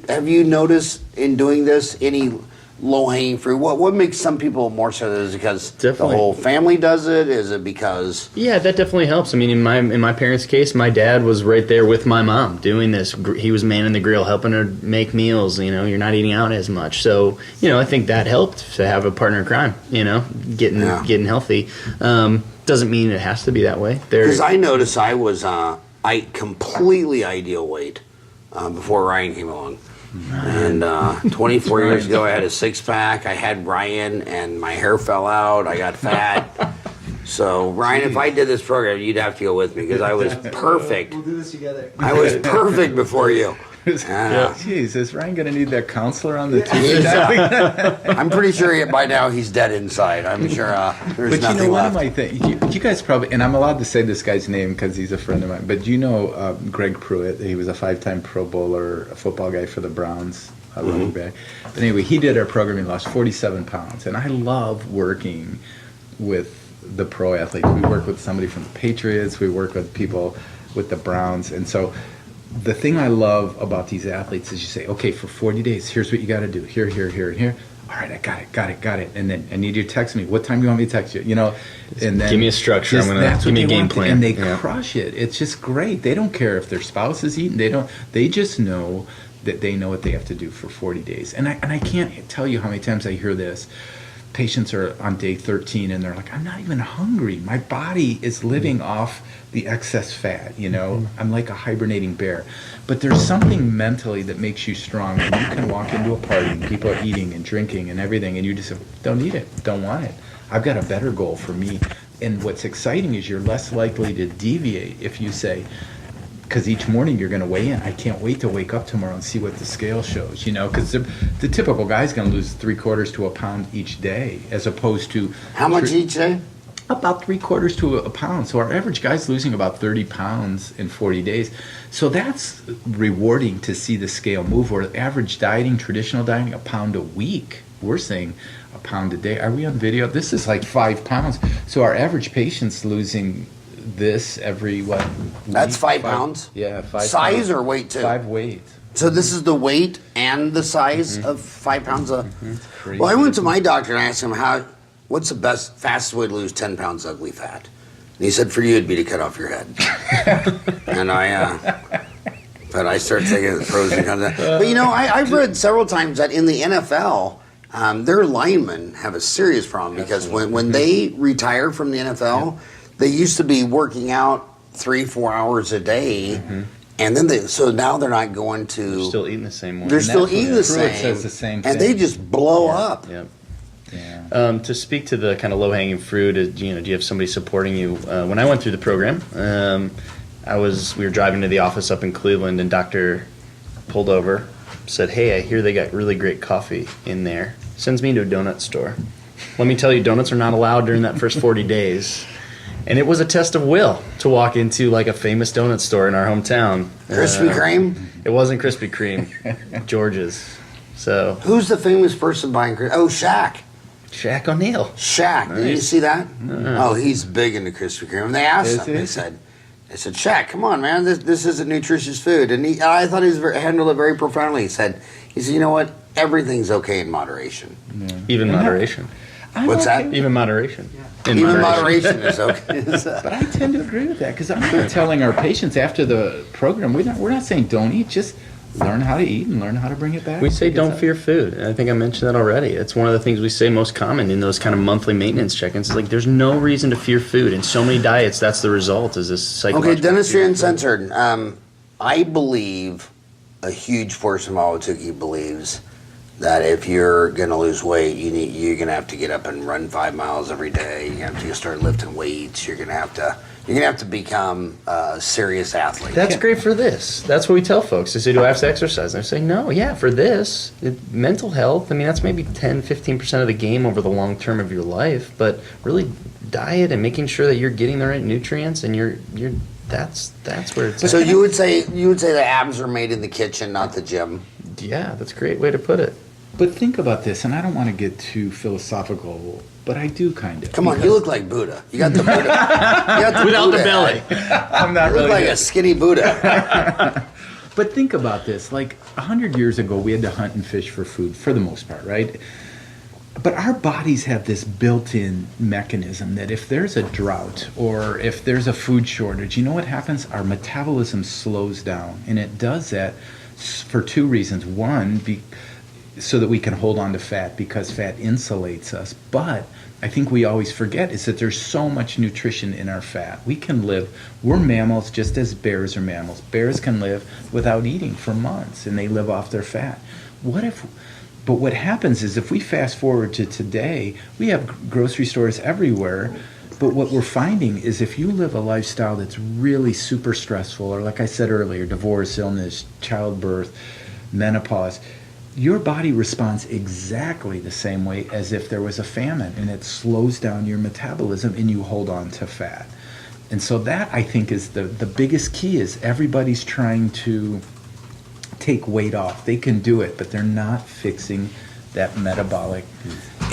Have you noticed in doing this any low-hanging fruit? What makes some people more so? Is it because the whole family does it? Is it because... Yeah, that definitely helps. I mean, in my parents' case, my dad was right there with my mom doing this. He was manning the grill, helping her make meals. You're not eating out as much. So, I think that helped to have a partner in crime, getting healthy. Doesn't mean it has to be that way. Because I noticed I was completely ideal weight before Ryan came along. And 24 years ago, I had a 6-pack. I had Ryan, and my hair fell out. I got fat. So, Ryan, if I did this program, you'd have to go with me because I was perfect. We'll do this together. I was perfect before you. Jeez, is Ryan going to need that counselor on the team? I'm pretty sure by now he's dead inside. I'm sure there's nothing one left. of my things, you guys probably, and I'm allowed to say this guy's name because he's a friend of mine, but Greg Pruitt? He was a 5-time Pro Bowler, a football guy for the Browns, a running back. But anyway, he did our program. He lost 47 pounds, and I love working with the pro athletes. We work with somebody from the Patriots. We work with people with the Browns, and so the thing I love about these athletes is you say, okay, for 40 days, here's what you got to do. Here, and here. All right, I got it. And then I need you to text me. What time do you want me to text you? And then give me a structure. Give me a game plan. And they crush it. It's just great. They don't care if their spouse is eating. They just know that they know what they have to do for 40 days. And I can't tell you how many times I hear this. patients are on day 13 and they're like, I'm not even hungry. My body is living off the excess fat, you know. I'm like a hibernating bear. But there's something mentally that makes you strong. And you can walk into a party and people are eating and drinking and everything, and you just say, don't eat it, don't want it. I've got a better goal for me. And what's exciting is you're less likely to deviate if you say, because each morning you're going to weigh in. I can't wait to wake up tomorrow and see what the scale shows, you know, because the typical guy's going to lose 3/4 to a pound each day, as opposed to... How much each day? About 3/4 to a pound. So our average guy's losing about 30 pounds in 40 days. So that's rewarding to see the scale move. Where average dieting, traditional dieting, a pound a week. We're saying a pound a day. Are we on video? This is like 5 pounds. So our average patient's losing this every, what? That's 5 pounds? Yeah, 5 Size pounds. or weight too? 5 weight. So this is the weight and the size of 5 pounds of... Crazy. Well, I went to my doctor and asked him, what's the fastest way to lose 10 pounds ugly fat? And he said, for you, it'd be to cut off your head. And but I started thinking the pros and cons of that. But you know, I've read several times that in the NFL, their linemen have a serious problem because when they retire from the NFL, they used to be working out 3-4 hours a day. And then now they're not going to... They're still eating the same way. They're still eating the Pruitt same. says the same thing. And they just blow up. Yep. Yeah. To speak to the kind of low-hanging fruit, you know, do you have somebody supporting you? When I went through the program, we were driving to the office up in Cleveland, and Doctor pulled over, said, "Hey, I hear they got really great coffee in there." Sends me to a donut store. Let me tell you, donuts are not allowed during that first 40 days. And it was a test of will to walk into like a famous donut store in our hometown. Krispy Kreme? It wasn't Krispy Kreme, George's. So Who's the famous person buying Krispy? Oh, Shaq. Shaq O'Neal. Shaq. Did you Nice. see that? Oh, he's big into Krispy Kreme. And they asked him. They said, Shaq, come on, man. This isn't nutritious food. And I thought he handled it very profoundly. He said, you know what? Everything's okay in moderation. Even moderation. What's that? Even moderation. In Even moderation is okay. But I tend to agree with that because I'm not telling our patients after the program, we're not saying don't eat, just learn how to eat and learn how to bring it back. We say don't fear food. And I think I mentioned that already. It's one of the things we say most common in those kind of monthly maintenance check-ins. It's like there's no reason to fear food. In so many diets, that's the result, is this psychological... Okay, Dentistry Uncensored. I believe a huge portion of Ahwatukee believes that if you're going to lose weight, you're going to have to get up and run 5 miles every day. You're going to have to start lifting weights. You're going to have to become a serious athlete. That's great for this. That's what we tell folks. They say, do I have to exercise? And I say, no, yeah, for this. Mental health, I mean, that's maybe 10, 15% of the game over the long term of your life. But really, diet and making sure that you're getting the right nutrients and that's where it's... So you would say the abs are made in the kitchen, not the gym. Yeah, that's a great way to put it. But think about this, and I don't want to get too philosophical, but I do kind of. Come on, you look like Buddha. You got the Buddha. Without the belly. I'm not You look like a skinny Buddha. But think about this. Like 100 years ago, we had to hunt and fish for food, for the most part, right? But our bodies have this built-in mechanism that if there's a drought or if there's a food shortage, you know what happens? Our metabolism slows down. And it does that for 2 reasons. One, so that we can hold on to fat because fat insulates us. But I think we always forget is that there's so much nutrition in our fat. We're mammals just as bears are mammals. Bears can live without eating for months and they live off their fat. But what happens is if we fast forward to today, we have grocery stores everywhere. But what we're finding is if you live a lifestyle that's really super stressful, or like I said earlier, divorce, illness, childbirth, menopause, your body responds exactly the same way as if there was a famine, and it slows down your metabolism and you hold on to fat. And so that, I think, is the biggest key is everybody's trying to take weight off. They can do it, but they're not fixing that metabolic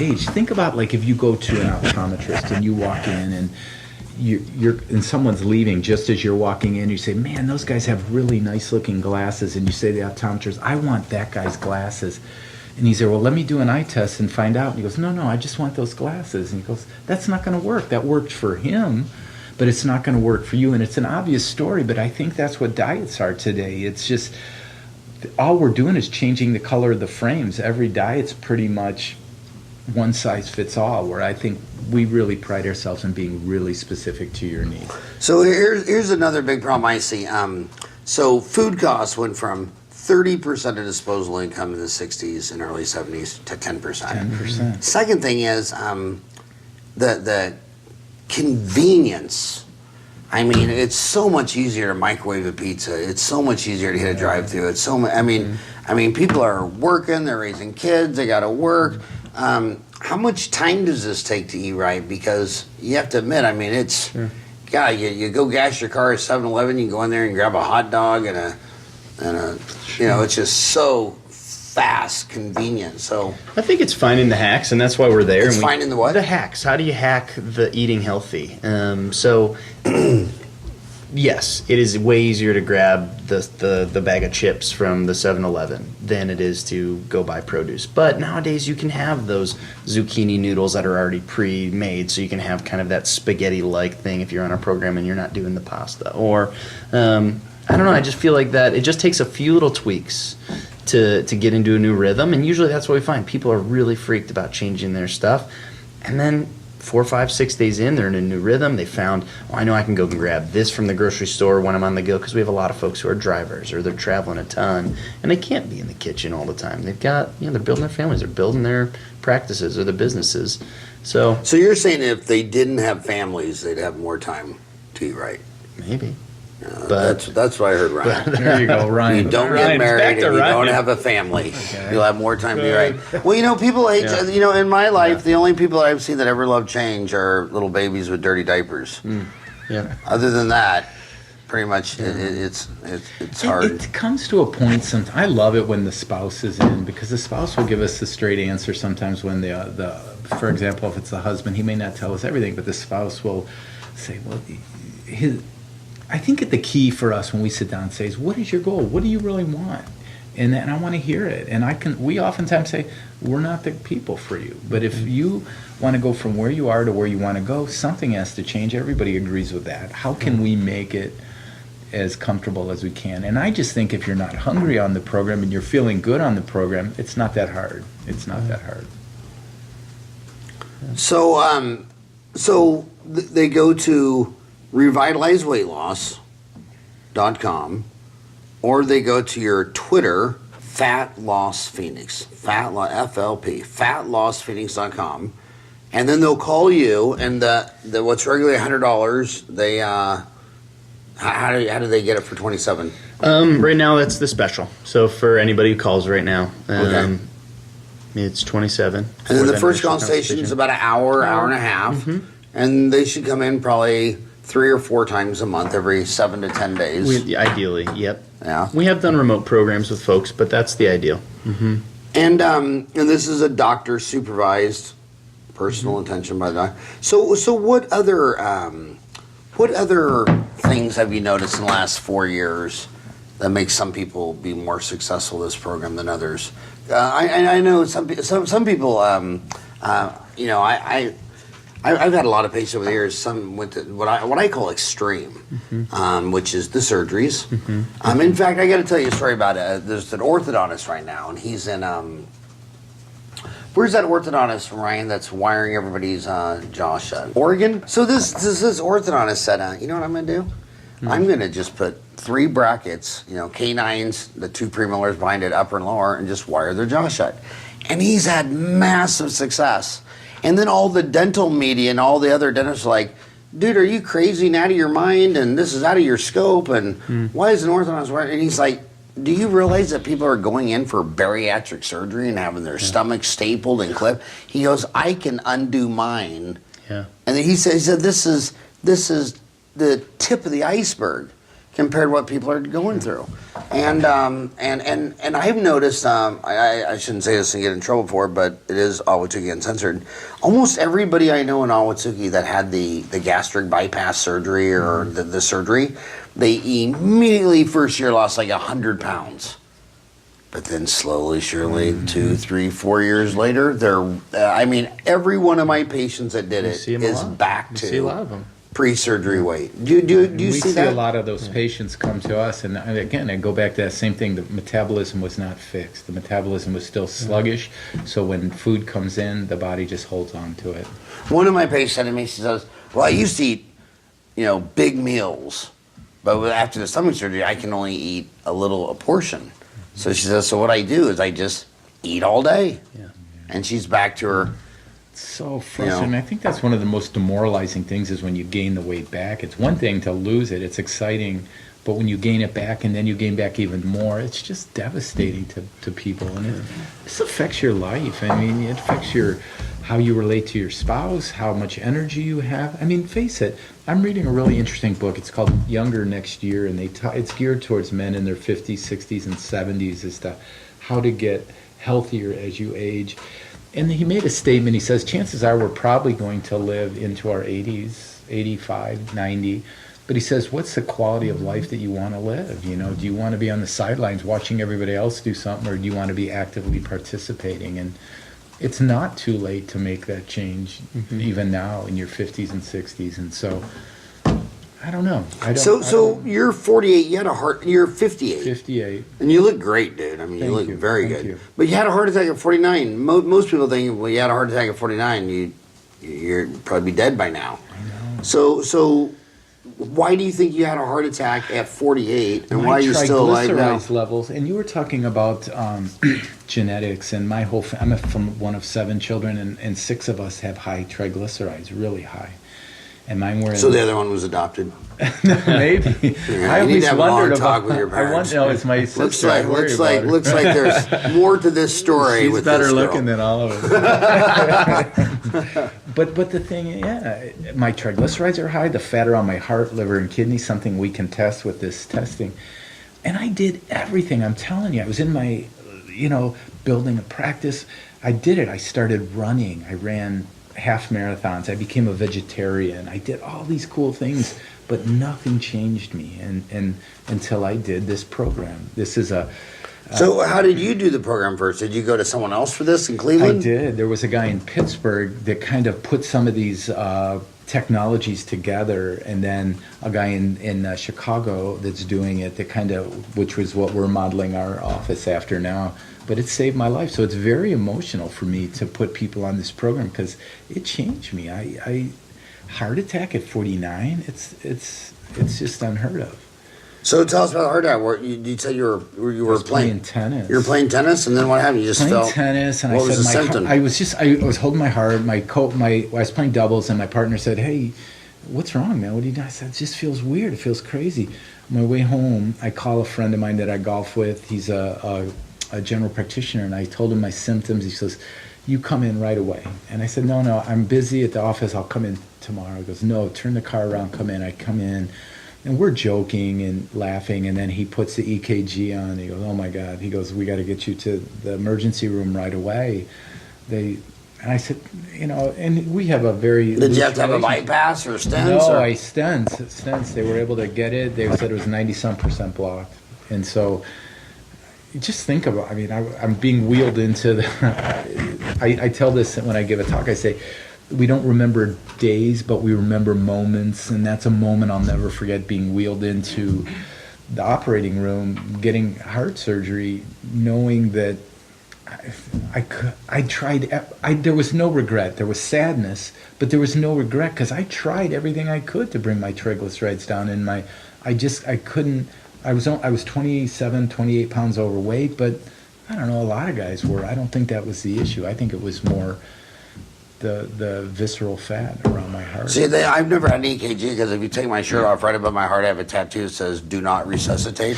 age. Think about like if you go to an optometrist and you walk in and and someone's leaving just as you're walking in, you say, man, those guys have really nice looking glasses, and you say to the optometrist, I want that guy's glasses. And he said, well, let me do an eye test and find out. And he goes, no, I just want those glasses. And he goes, that's not going to work. That worked for him, but it's not going to work for you. And it's an obvious story, but I think that's what diets are today. It's just all we're doing is changing the color of the frames. Every diet's pretty much one size fits all, where I think we really pride ourselves in being really specific to your needs. So here's another big problem I see. So food costs went from 30% of disposable income in the 60s and early 70s to 10%. 10%. Second thing is the convenience. I mean, it's so much easier to microwave a pizza. It's so much easier to hit a drive-through. It's so much. I mean, people are working. They're raising kids. They got to work. How much time does this take to eat right? Because you have to admit, I mean, it's God. You go gas your car at 7-Eleven. You can go in there and grab a hot dog and a you know, it's just so fast, convenient. So I think it's finding the hacks, and that's why we're there. It's finding the what? The hacks. How do you hack the eating healthy? So yes, it is way easier to grab the bag of chips from the 7-Eleven than it is to go buy produce. But nowadays you can have those zucchini noodles that are already pre-made, so you can have kind of that spaghetti-like thing if you're on a program and you're not doing the pasta. Or I don't know, I just feel like that it just takes a few little tweaks to get into a new rhythm, and usually that's what we find. People are really freaked about changing their stuff, and then 4, 5, 6 days in, they're in a new rhythm. They found, oh, I know I can go and grab this from the grocery store when I'm on the go, because we have a lot of folks who are drivers or they're traveling a ton, and they can't be in the kitchen all the time. They've got, they're building their families, they're building their practices or their businesses. So you're saying if they didn't have families, they'd have more time to eat right? maybe. That's what I heard, Ryan. There you go, Ryan. You don't Ryan, get married back to and you Ryan. don't have a family. You'll have more time to be right. Well, people hate, in my life, the only people I've seen that ever love change are little babies with dirty diapers. Yeah. Other than that, pretty much it's hard. It comes to a point sometimes. I love it when the spouse is in, because the spouse will give us the straight answer sometimes when for example, if it's the husband, he may not tell us everything, but the spouse will say, well, I think the key for us when we sit down and say is, what is your goal? What do you really want? And I want to hear it. And we oftentimes say, we're not the people for you. But if you want to go from where you are to where you want to go, something has to change. Everybody agrees with that. How can we make it as comfortable as we can? And I just think if you're not hungry on the program and you're feeling good on the program, it's not that hard. It's not that hard. So, they go to Revitalize Weightloss.com, or they go to your Twitter, Fat Loss Phoenix, FLP, FatLossPhoenix.com, and then they'll call you, and the what's regularly $100, they how do they get it for $27? Right now that's the special. So for anybody who calls right now, it's $27. And then the first consultation is about an hour and a half, and they should come in probably 3 or 4 times a month, every 7 to 10 days. Ideally, yep. Yeah. We have done remote programs with folks, but that's the ideal. And this is a doctor supervised personal attention by the doctor. So what other things have you noticed in the last 4 years that makes some people be more successful in this program than others? I know some people. I've had a lot of patients over the years. Some went to what I call extreme, which is the surgeries. In fact, I got to tell you a story about it. There's an orthodontist right now, and he's in. Where's that orthodontist, Ryan, that's wiring everybody's jaw shut? Oregon. So this orthodontist said, you know what I'm going to do? I'm going to just put 3 brackets, canines, the 2 premolars behind it, upper and lower, and just wire their jaw shut. And he's had massive success. And then all the dental media and all the other dentists are like, dude, are you crazy and out of your mind? And this is out of your scope. And why is an orthodontist wiring? And he's like, do you realize that people are going in for bariatric surgery and having their stomach stapled and clipped? He goes, I can undo mine. Yeah. And then he said, this is the tip of the iceberg compared to what people are going through. And I've noticed, I shouldn't say this and get in trouble for it, but it is Ahwatukee Uncensored. Almost everybody I know in Ahwatukee that had the gastric bypass surgery or the surgery, they immediately first year lost like 100 pounds. But then slowly, surely, 2, 3, 4 years later, every one of my patients that did it is back to. You see a lot of them. pre-surgery weight. Do you we see see that? a lot of those patients come to us, and again, I go back to that same thing. The metabolism was not fixed. The metabolism was still sluggish. So when food comes in, the body just holds on to it. One of my patients said to me, she says, "Well, I used to eat, big meals, but after the stomach surgery, I can only eat a portion." So she says, "So what I do is I just eat all day." Yeah. And she's back to her. So frustrating. I think that's one of the most demoralizing things is when you gain the weight back. It's one thing to lose it. It's exciting. But when you gain it back and then you gain back even more, it's just devastating to people. And this affects your life. I mean, it affects how you relate to your spouse, how much energy you have. I mean, face it. I'm reading a really interesting book. It's called Younger Next Year, and it's geared towards men in their 50s, 60s, and 70s as to how to get healthier as you age. And he made a statement. He says, chances are we're probably going to live into our 80s, 85, 90. But he says, what's the quality of life that you want to live? Do you want to be on the sidelines watching everybody else do something, or do you want to be actively participating? And it's not too late to make that change, even now in your 50s and 60s. And so, I don't know. So you're 48. You had a heart. You're 58. 58. And you look great, dude. I mean, you look very Thank good. you. But you had a heart attack at 49. Most people think, well, you had a heart attack at 49, you're probably dead by now. I know. So why do you think you had a heart attack at 48, and why are you still alive now? Triglycerides levels, and you were talking about genetics, and I'm from one of 7 children, and 6 of us have high triglycerides, really high. And mine were. So the other one was adopted. Maybe. Yeah, I you need always to have a wondered long talk about. with your parents. It's my sister. Looks like there's more to this story. She's with better this girl. looking than all of us. But the thing, my triglycerides are high. The fat around my heart, liver, and kidney, something we can test with this testing. And I did everything. I'm telling you, I was in my, building a practice. I did it. I started running. I ran half marathons. I became a vegetarian. I did all these cool things, but nothing changed me. And until I did this program. This is a. So how did you do the program first? Did you go to someone else for this in Cleveland? I did. There was a guy in Pittsburgh that kind of put some of these technologies together, and then a guy in Chicago that's doing it, which was what we're modeling our office after now. But it saved my life. So it's very emotional for me to put people on this program because it changed me. I heart attack at 49. It's just unheard of. So tell us about the heart attack. You said you were playing tennis. You were playing tennis, and then what happened? You just playing felt tennis, and what I was said the symptom? I was holding my heart. I was playing doubles, and my partner said, "Hey, what's wrong, man? What do you do?" I said, "It just feels weird. It feels crazy." On my way home, I call a friend of mine that I golf with. He's a general practitioner, and I told him my symptoms. He says, "You come in right away." And I said, No, I'm busy at the office. I'll come in tomorrow. He goes, "No, turn the car around, come in." I come in, and we're joking and laughing, and then he puts the EKG on. He goes, "Oh my God." He goes, "We got to get you to the emergency room right away." And I said, and we have a very. Did you have to have a bypass or stents? No, stents. They were able to get it. They said it was 90-some% blocked, and so. Just think about. I'm being wheeled into the. I tell this when I give a talk. I say, we don't remember days, but we remember moments, and that's a moment I'll never forget. Being wheeled into the operating room, getting heart surgery, knowing that I tried. There was no regret. There was sadness, but there was no regret because I tried everything I could to bring my triglycerides down. And I couldn't. I was 27, 28 pounds overweight, but I don't know, a lot of guys were. I don't think that was the issue. I think it was more the visceral fat around my heart. See, I've never had an EKG because if you take my shirt off right above my heart, I have a tattoo that says "Do not resuscitate,"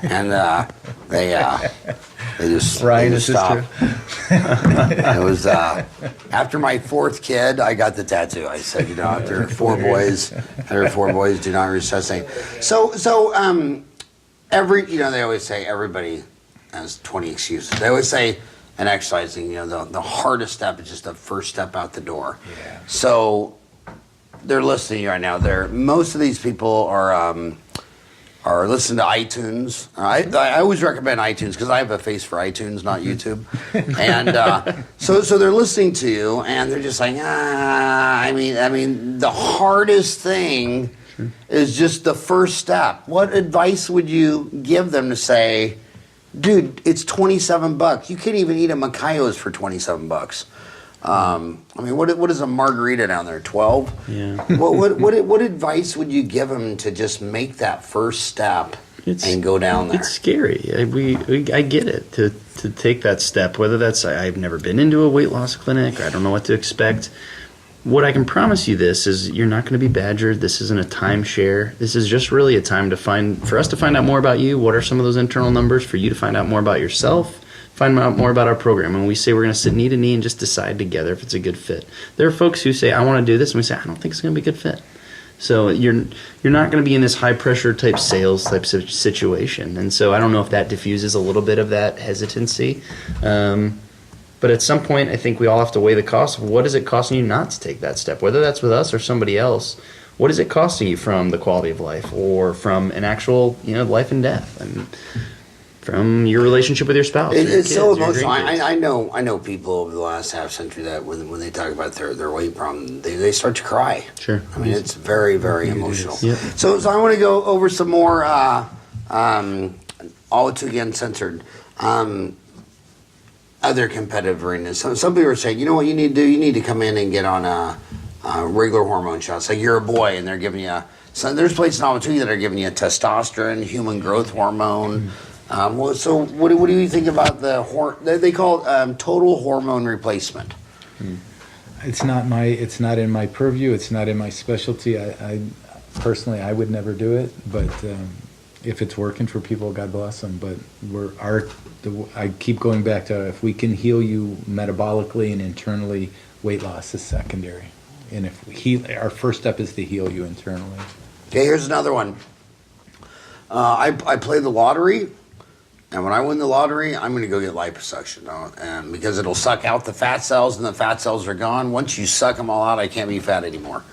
and they just stop. It was after my 4th kid, I got the tattoo. I said, after 4 boys, do not resuscitate. So they always say everybody has 20 excuses. They always say in exercising, the hardest step is just the first step out the door. Yeah. So they're listening to you right now. Most of these people are or listen to iTunes. I always recommend iTunes because I have a face for iTunes, not YouTube. And so they're listening to you, and they're just like, I mean, the hardest thing is just the first step. What advice would you give them to say, dude, it's $27. You can't even eat a Macayos for $27. I mean, what is a margarita down there? 12. Yeah. What advice would you give them to just make that first step and go down there? It's scary. I get it to take that step. Whether that's I've never been into a weight loss clinic. I don't know what to expect. What I can promise you this is you're not going to be badgered. This isn't a timeshare. This is just really a time for us to find out more about you. What are some of those internal numbers for you to find out more about yourself? Find out more about our program. And we say we're going to sit knee to knee and just decide together if it's a good fit. There are folks who say, I want to do this. And we say, I don't think it's going to be a good fit. So you're not going to be in this high pressure type sales type situation. And so I don't know if that diffuses a little bit of that hesitancy. But at some point, I think we all have to weigh the cost of what is it costing you not to take that step, whether that's with us or somebody else. What is it costing you from the quality of life or from an actual, life and death, and from your relationship with your spouse? It's so emotional. I know people over the last half century that when they talk about their weight problem, they start to cry. Sure. I mean, it's very, very emotional. Yep. So I want to go over some more Ahwatukee Uncensored. Other competitive arenas. Some people are saying, you know what you need to do? You need to come in and get on a regular hormone shots. Like you're a boy and they're giving you. So there's places in Ahwatukee that are giving you testosterone, human growth hormone. So what do you think about they call it total hormone replacement? It's not in my purview. It's not in my specialty. I personally, I would never do it. But if it's working for people, God bless them. But I keep going back to if we can heal you metabolically and internally, weight loss is secondary. And our first step is to heal you internally. Okay, here's another one. I play the lottery, and when I win the lottery, I'm going to go get liposuction, and because it'll suck out the fat cells, and the fat cells are gone. Once you suck them all out, I can't be fat anymore.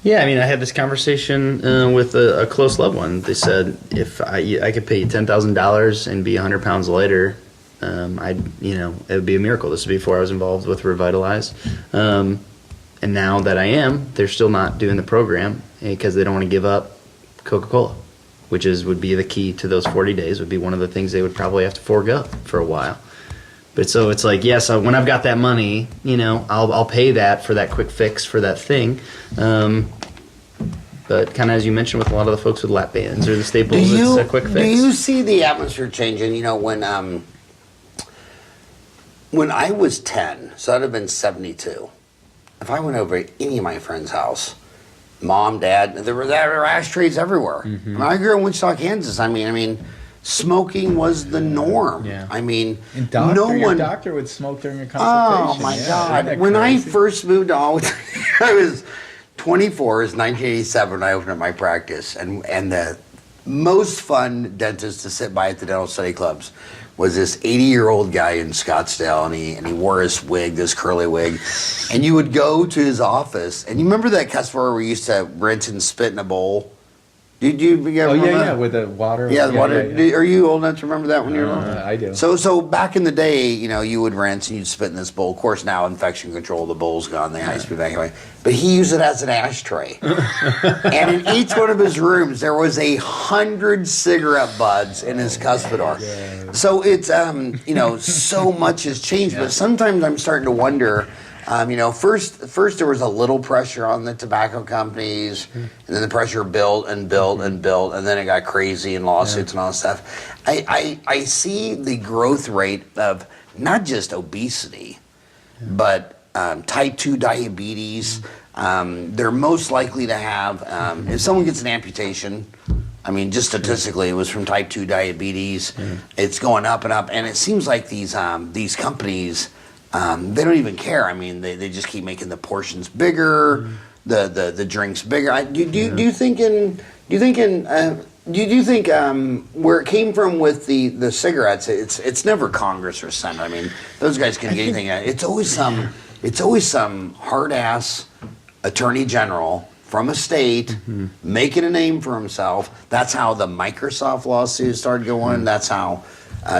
Yeah, I mean, I had this conversation with a close loved one. They said if I could pay you $10,000 and be 100 pounds lighter, it would be a miracle. This was before I was involved with Revitalize, and now that I am, they're still not doing the program because they don't want to give up Coca-Cola, which would be the key to those 40 days. Would be one of the things they would probably have to forego for a while. But so it's like, yes, when I've got that money, I'll pay that for that quick fix for that thing. But kind of as you mentioned with a lot of the folks with lap bands or the staples, it's a quick fix. Do you see the atmosphere changing? When I was 10, so I'd have been 72. If I went over to any of my friend's house, mom, dad, there were ashtrays everywhere. Mm-hmm. I grew up in Wichita, Kansas. I mean, smoking was the norm. Yeah. I mean, your doctor would smoke during a consultation. Oh my Yeah, God! isn't that When I crazy? first moved to Ahwatukee, I was 24. It was 1987 when I opened up my practice, and the most fun dentist to sit by at the dental study clubs was this 80-year-old guy in Scottsdale, and he wore his wig, this curly wig, and you would go to his office, and you remember that customer where we used to rinse and spit in a bowl? Did you remember that? With the water. Yeah, the water. Yeah. Are you old enough to remember that when you were little? I do. So back in the day, you would rinse and you'd spit in this bowl. Of course, now infection control, the bowl's gone. The high speed vacuum. But he used it as an ashtray. And in each one of his rooms, there was 100 cigarette butts in his cuspidor. So it's so much has changed. But sometimes I'm starting to wonder. First there was a little pressure on the tobacco companies, and then the pressure built and built and built, and then it got crazy and lawsuits and all that stuff. I see the growth rate of not just obesity, but type 2 diabetes. They're most likely to have, if someone gets an amputation, I mean, just statistically, it was from type 2 diabetes. It's going up and up, and it seems like these companies, they don't even care. I mean, they just keep making the portions bigger, the drinks bigger. Do you think where it came from with the cigarettes? It's never Congress or Senate. I mean, those guys can get anything. It's always some hard ass attorney general from a state, making a name for himself. That's how the Microsoft lawsuit started going. That's how.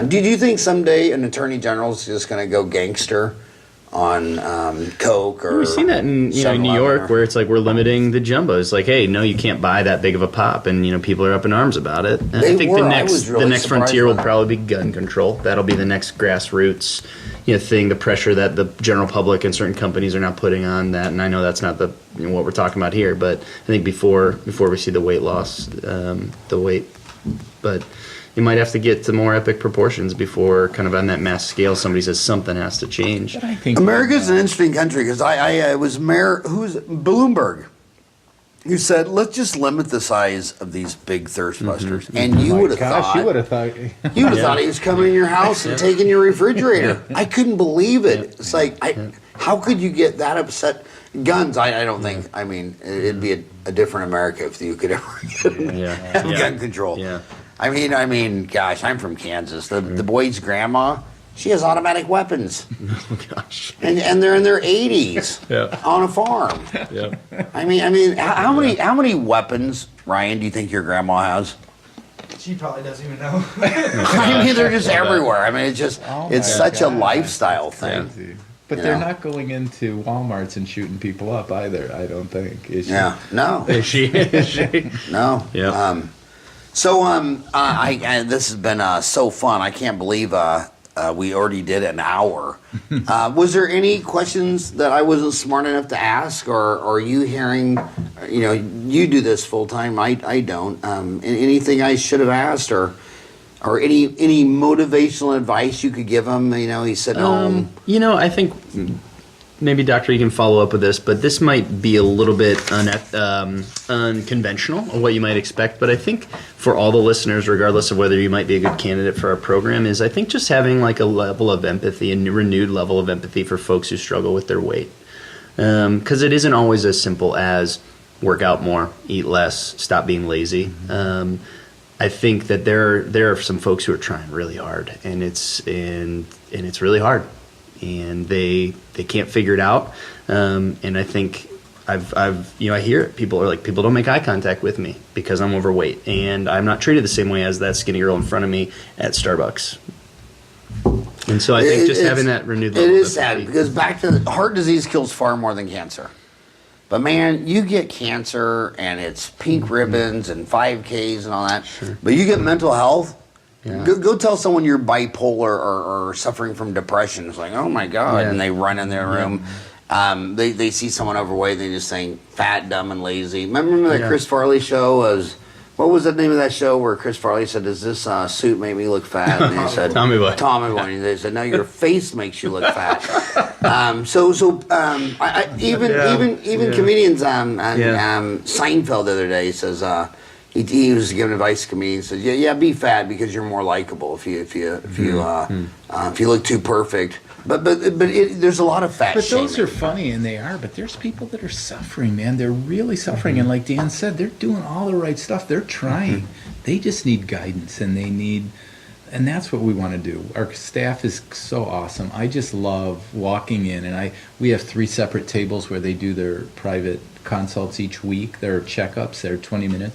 Do you think someday an attorney general is just going to go gangster on Coke or? We've seen that in New York, where it's like we're limiting the jumbo. It's like, hey, no, you can't buy that big of a pop, and people are up in arms about it. And I think the next frontier will probably be gun control. That'll be the next grassroots thing. The pressure that the general public and certain companies are now putting on that, and I know that's not what we're talking about here, but I think before we see the weight loss, but you might have to get to more epic proportions before, kind of on that mass scale, somebody says something has to change. But I think America's an interesting country because I was mayor, Bloomberg, who said, let's just limit the size of these big thirst busters. And you would have thought he was coming in your house and taking your refrigerator. I couldn't believe it. It's like, how could you get that upset? Guns, I don't think. I mean, it'd be a different America if you could ever have gun control. Yeah. I mean, gosh, I'm from Kansas. The boy's grandma, she has automatic weapons. Oh gosh. And they're in their 80s on a farm. Yeah. I mean, how many weapons, Ryan, do you think your grandma has? She probably doesn't even know. I mean, they're just everywhere. I mean, it's such a lifestyle thing. Crazy. But they're not going into Walmarts and shooting people up either, I don't think. Is she? Yeah. No. Is she? No. Yeah. This has been so fun. I can't believe we already did an hour. Was there any questions that I wasn't smart enough to ask, or are you hearing? You do this full time. I don't. Anything I should have asked, or any motivational advice you could give him? He's sitting home. I think maybe, Doctor, you can follow up with this, but this might be a little bit unconventional of what you might expect. But I think for all the listeners, regardless of whether you might be a good candidate for our program, is I think just having like a level of empathy, a renewed level of empathy for folks who struggle with their weight. Because it isn't always as simple as work out more, eat less, stop being lazy. I think that there are some folks who are trying really hard, and it's really hard. And they can't figure it out, and I think I hear it. People are like, people don't make eye contact with me because I'm overweight, and I'm not treated the same way as that skinny girl in front of me at Starbucks. And so I think just having that renewed level. It is sad because back to heart disease kills far more than cancer. But man, you get cancer and it's pink ribbons and 5Ks and all that. Sure. But you get mental health. Yeah. Go tell someone you're bipolar or suffering from depression. It's like, oh my God. Yeah. And they run in their room. They see someone overweight. They just saying fat, dumb, and lazy. Remember that Chris Farley show was, what was the name of that show where Chris Farley said, does this suit make me look fat? And he said, Tommy Boy. Tommy Boy. And they said, no, your face makes you look fat. Even comedians, Seinfeld the other day says, he was giving advice to comedians. Says, "Yeah, be fat because you're more likable if you look too perfect." But there's a lot of fat. But those are funny, and they are. But there's people that are suffering, man. They're really suffering, and like Dan said, they're doing all the right stuff. They're trying. They just need guidance, and that's what we want to do. Our staff is so awesome. I just love walking in, and we have 3 separate tables where they do their private consults each week. Their checkups. They're 20 minutes.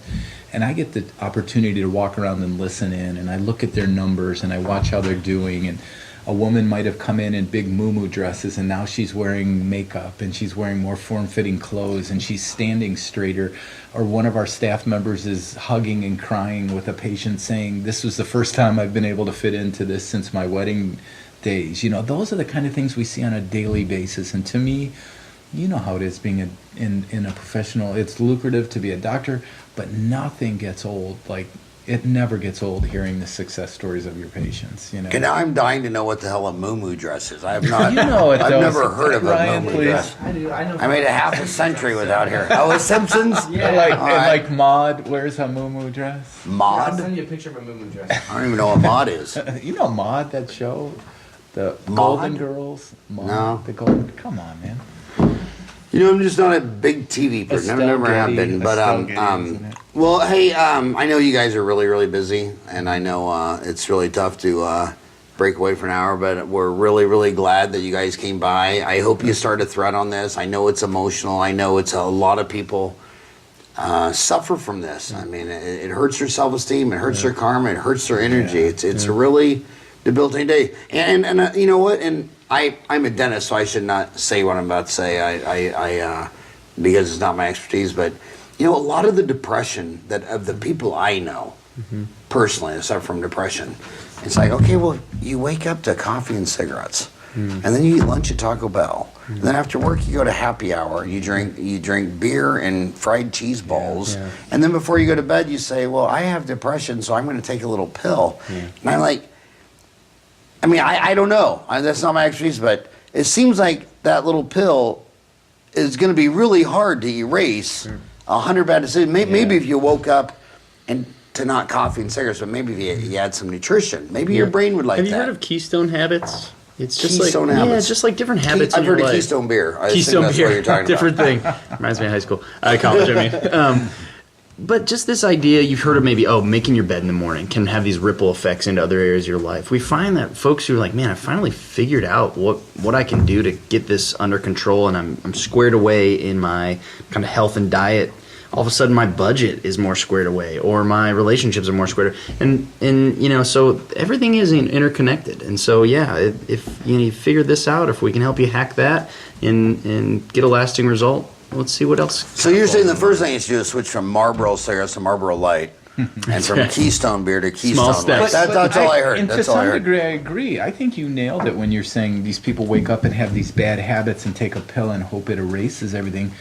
And I get the opportunity to walk around and listen in, and I look at their numbers, and I watch how they're doing. And a woman might have come in big muumuu dresses, and now she's wearing makeup, and she's wearing more form-fitting clothes, and she's standing straighter. Or one of our staff members is hugging and crying with a patient saying, this was the first time I've been able to fit into this since my wedding days. Those are the kind of things we see on a daily basis. And to me, you know how it is being in a professional. It's lucrative to be a doctor, but nothing gets old. Like, it never gets old hearing the success stories of your patients. Okay, now I'm dying to know what the hell a muumuu dress is. I have not. I've never heard of Ryan, a muumuu please. dress. I do. I know. I made a half a century without here. Oh, it's Simpsons. Yeah. Like Maude wears a muumuu dress. I'll Maude. send you a picture of a muumuu dress. I don't even know what Maude is. You know Maude, that show, the Maude? Golden Girls. Maude, No. the Golden. Come on, man. I'm just not a big TV person. Never have been. But well, hey, I know you guys are really, really busy, and I know it's really tough to break away for an hour. But we're really, really glad that you guys came by. I hope you start a thread on this. I know it's emotional. I know it's a lot of people suffer from this. I mean, it hurts their self-esteem, it hurts their karma, it hurts their energy. It's a really debilitating day. And you know what? And I'm a dentist, so I should not say what I'm about to say. I because it's not my expertise. But you know, a lot of the depression that of the people I know personally that suffer from depression, it's like, okay, well, you wake up to coffee and cigarettes. And then you eat lunch at Taco Bell. And then after work you go to happy hour. You drink beer and fried cheese balls. And then before you go to bed you say, well, I have depression, so I'm going to take a little pill. And I'm like, I mean, I don't know. That's not my expertise, but it seems like that little pill is going to be really hard to erase 100 bad decisions. Maybe if you woke up and to not coffee and cigarettes, but maybe if you had some nutrition, maybe your brain would like that. Have you heard of Keystone habits? It's just Keystone like habits. Yeah, it's just like different habits. I've in your heard of life. Keystone beer. I Keystone think that's beer, what you're talking different about. thing. Reminds me of high school, college. I mean, but just this idea you've heard of maybe making your bed in the morning can have these ripple effects into other areas of your life. We find that folks who are like, man, I finally figured out what I can do to get this under control, and I'm squared away in my kind of health and diet. All of a sudden my budget is more squared away, or my relationships are more squared away. And you know, so everything is interconnected. And so if you figure this out, if we can help you hack that and get a lasting result, let's see what else. So you're saying the first thing you should do is switch from Marlboro cigarettes to Marlboro Light, and from Keystone beer to Keystone Light. steps. That's all I heard. And That's to all I some heard. degree, I agree. I think you nailed it when you're saying these people wake up and have these bad habits and take a pill and hope it erases everything.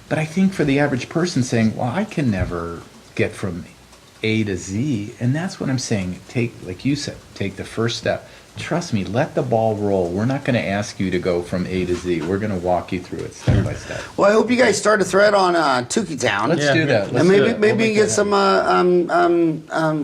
But I think for the average person saying, well, I can never get from A to Z, and that's what I'm saying. Like you said, take the first step. Trust me, let the ball roll. We're not going to ask you to go from A to Z. We're going to walk you through it step by step. Well, I hope you guys start a thread on Tukeetown. Let's do that. And maybe you get some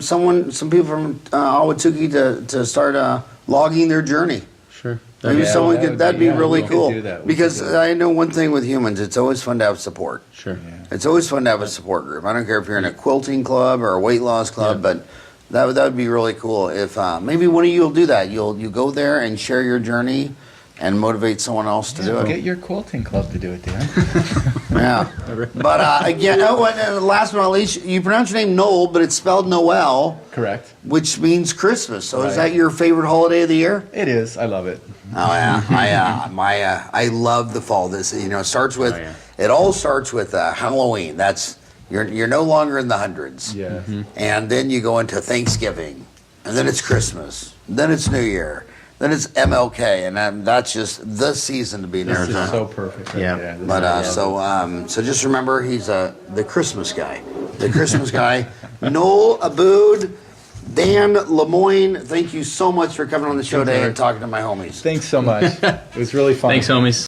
some people from Ahwatukee to start logging their journey. Sure. Maybe someone could. That'd be really we could cool. do that. We Because could do that. I know one thing with humans, it's always fun to have support. Sure. It's always fun to have a support group. I don't care if you're in a quilting club or a weight loss club, but that would be really cool if maybe one of you will do that. You go there and share your journey and motivate someone else to do it. Get your quilting club to do it, Dan. Yeah. But again, last but not least, you pronounce your name Noel, but it's spelled Noel, Correct. which means Christmas. So is Right. that your favorite holiday of the year? It is. I love it. Oh yeah, I love the fall. This starts with it all starts with Halloween. That's you're no longer in the hundreds. Yeah. And then you go into Thanksgiving, and then it's Christmas, then it's New Year, then it's MLK, and that's just the season to be in This Arizona. is so perfect. Right Yeah. there. This But is- so just remember, he's the Christmas guy. The Christmas guy. Noel Abood, Dan LeMoine, thank you so much for coming on the show today and talking to my homies. Thanks so much. It was really fun. Thanks, homies.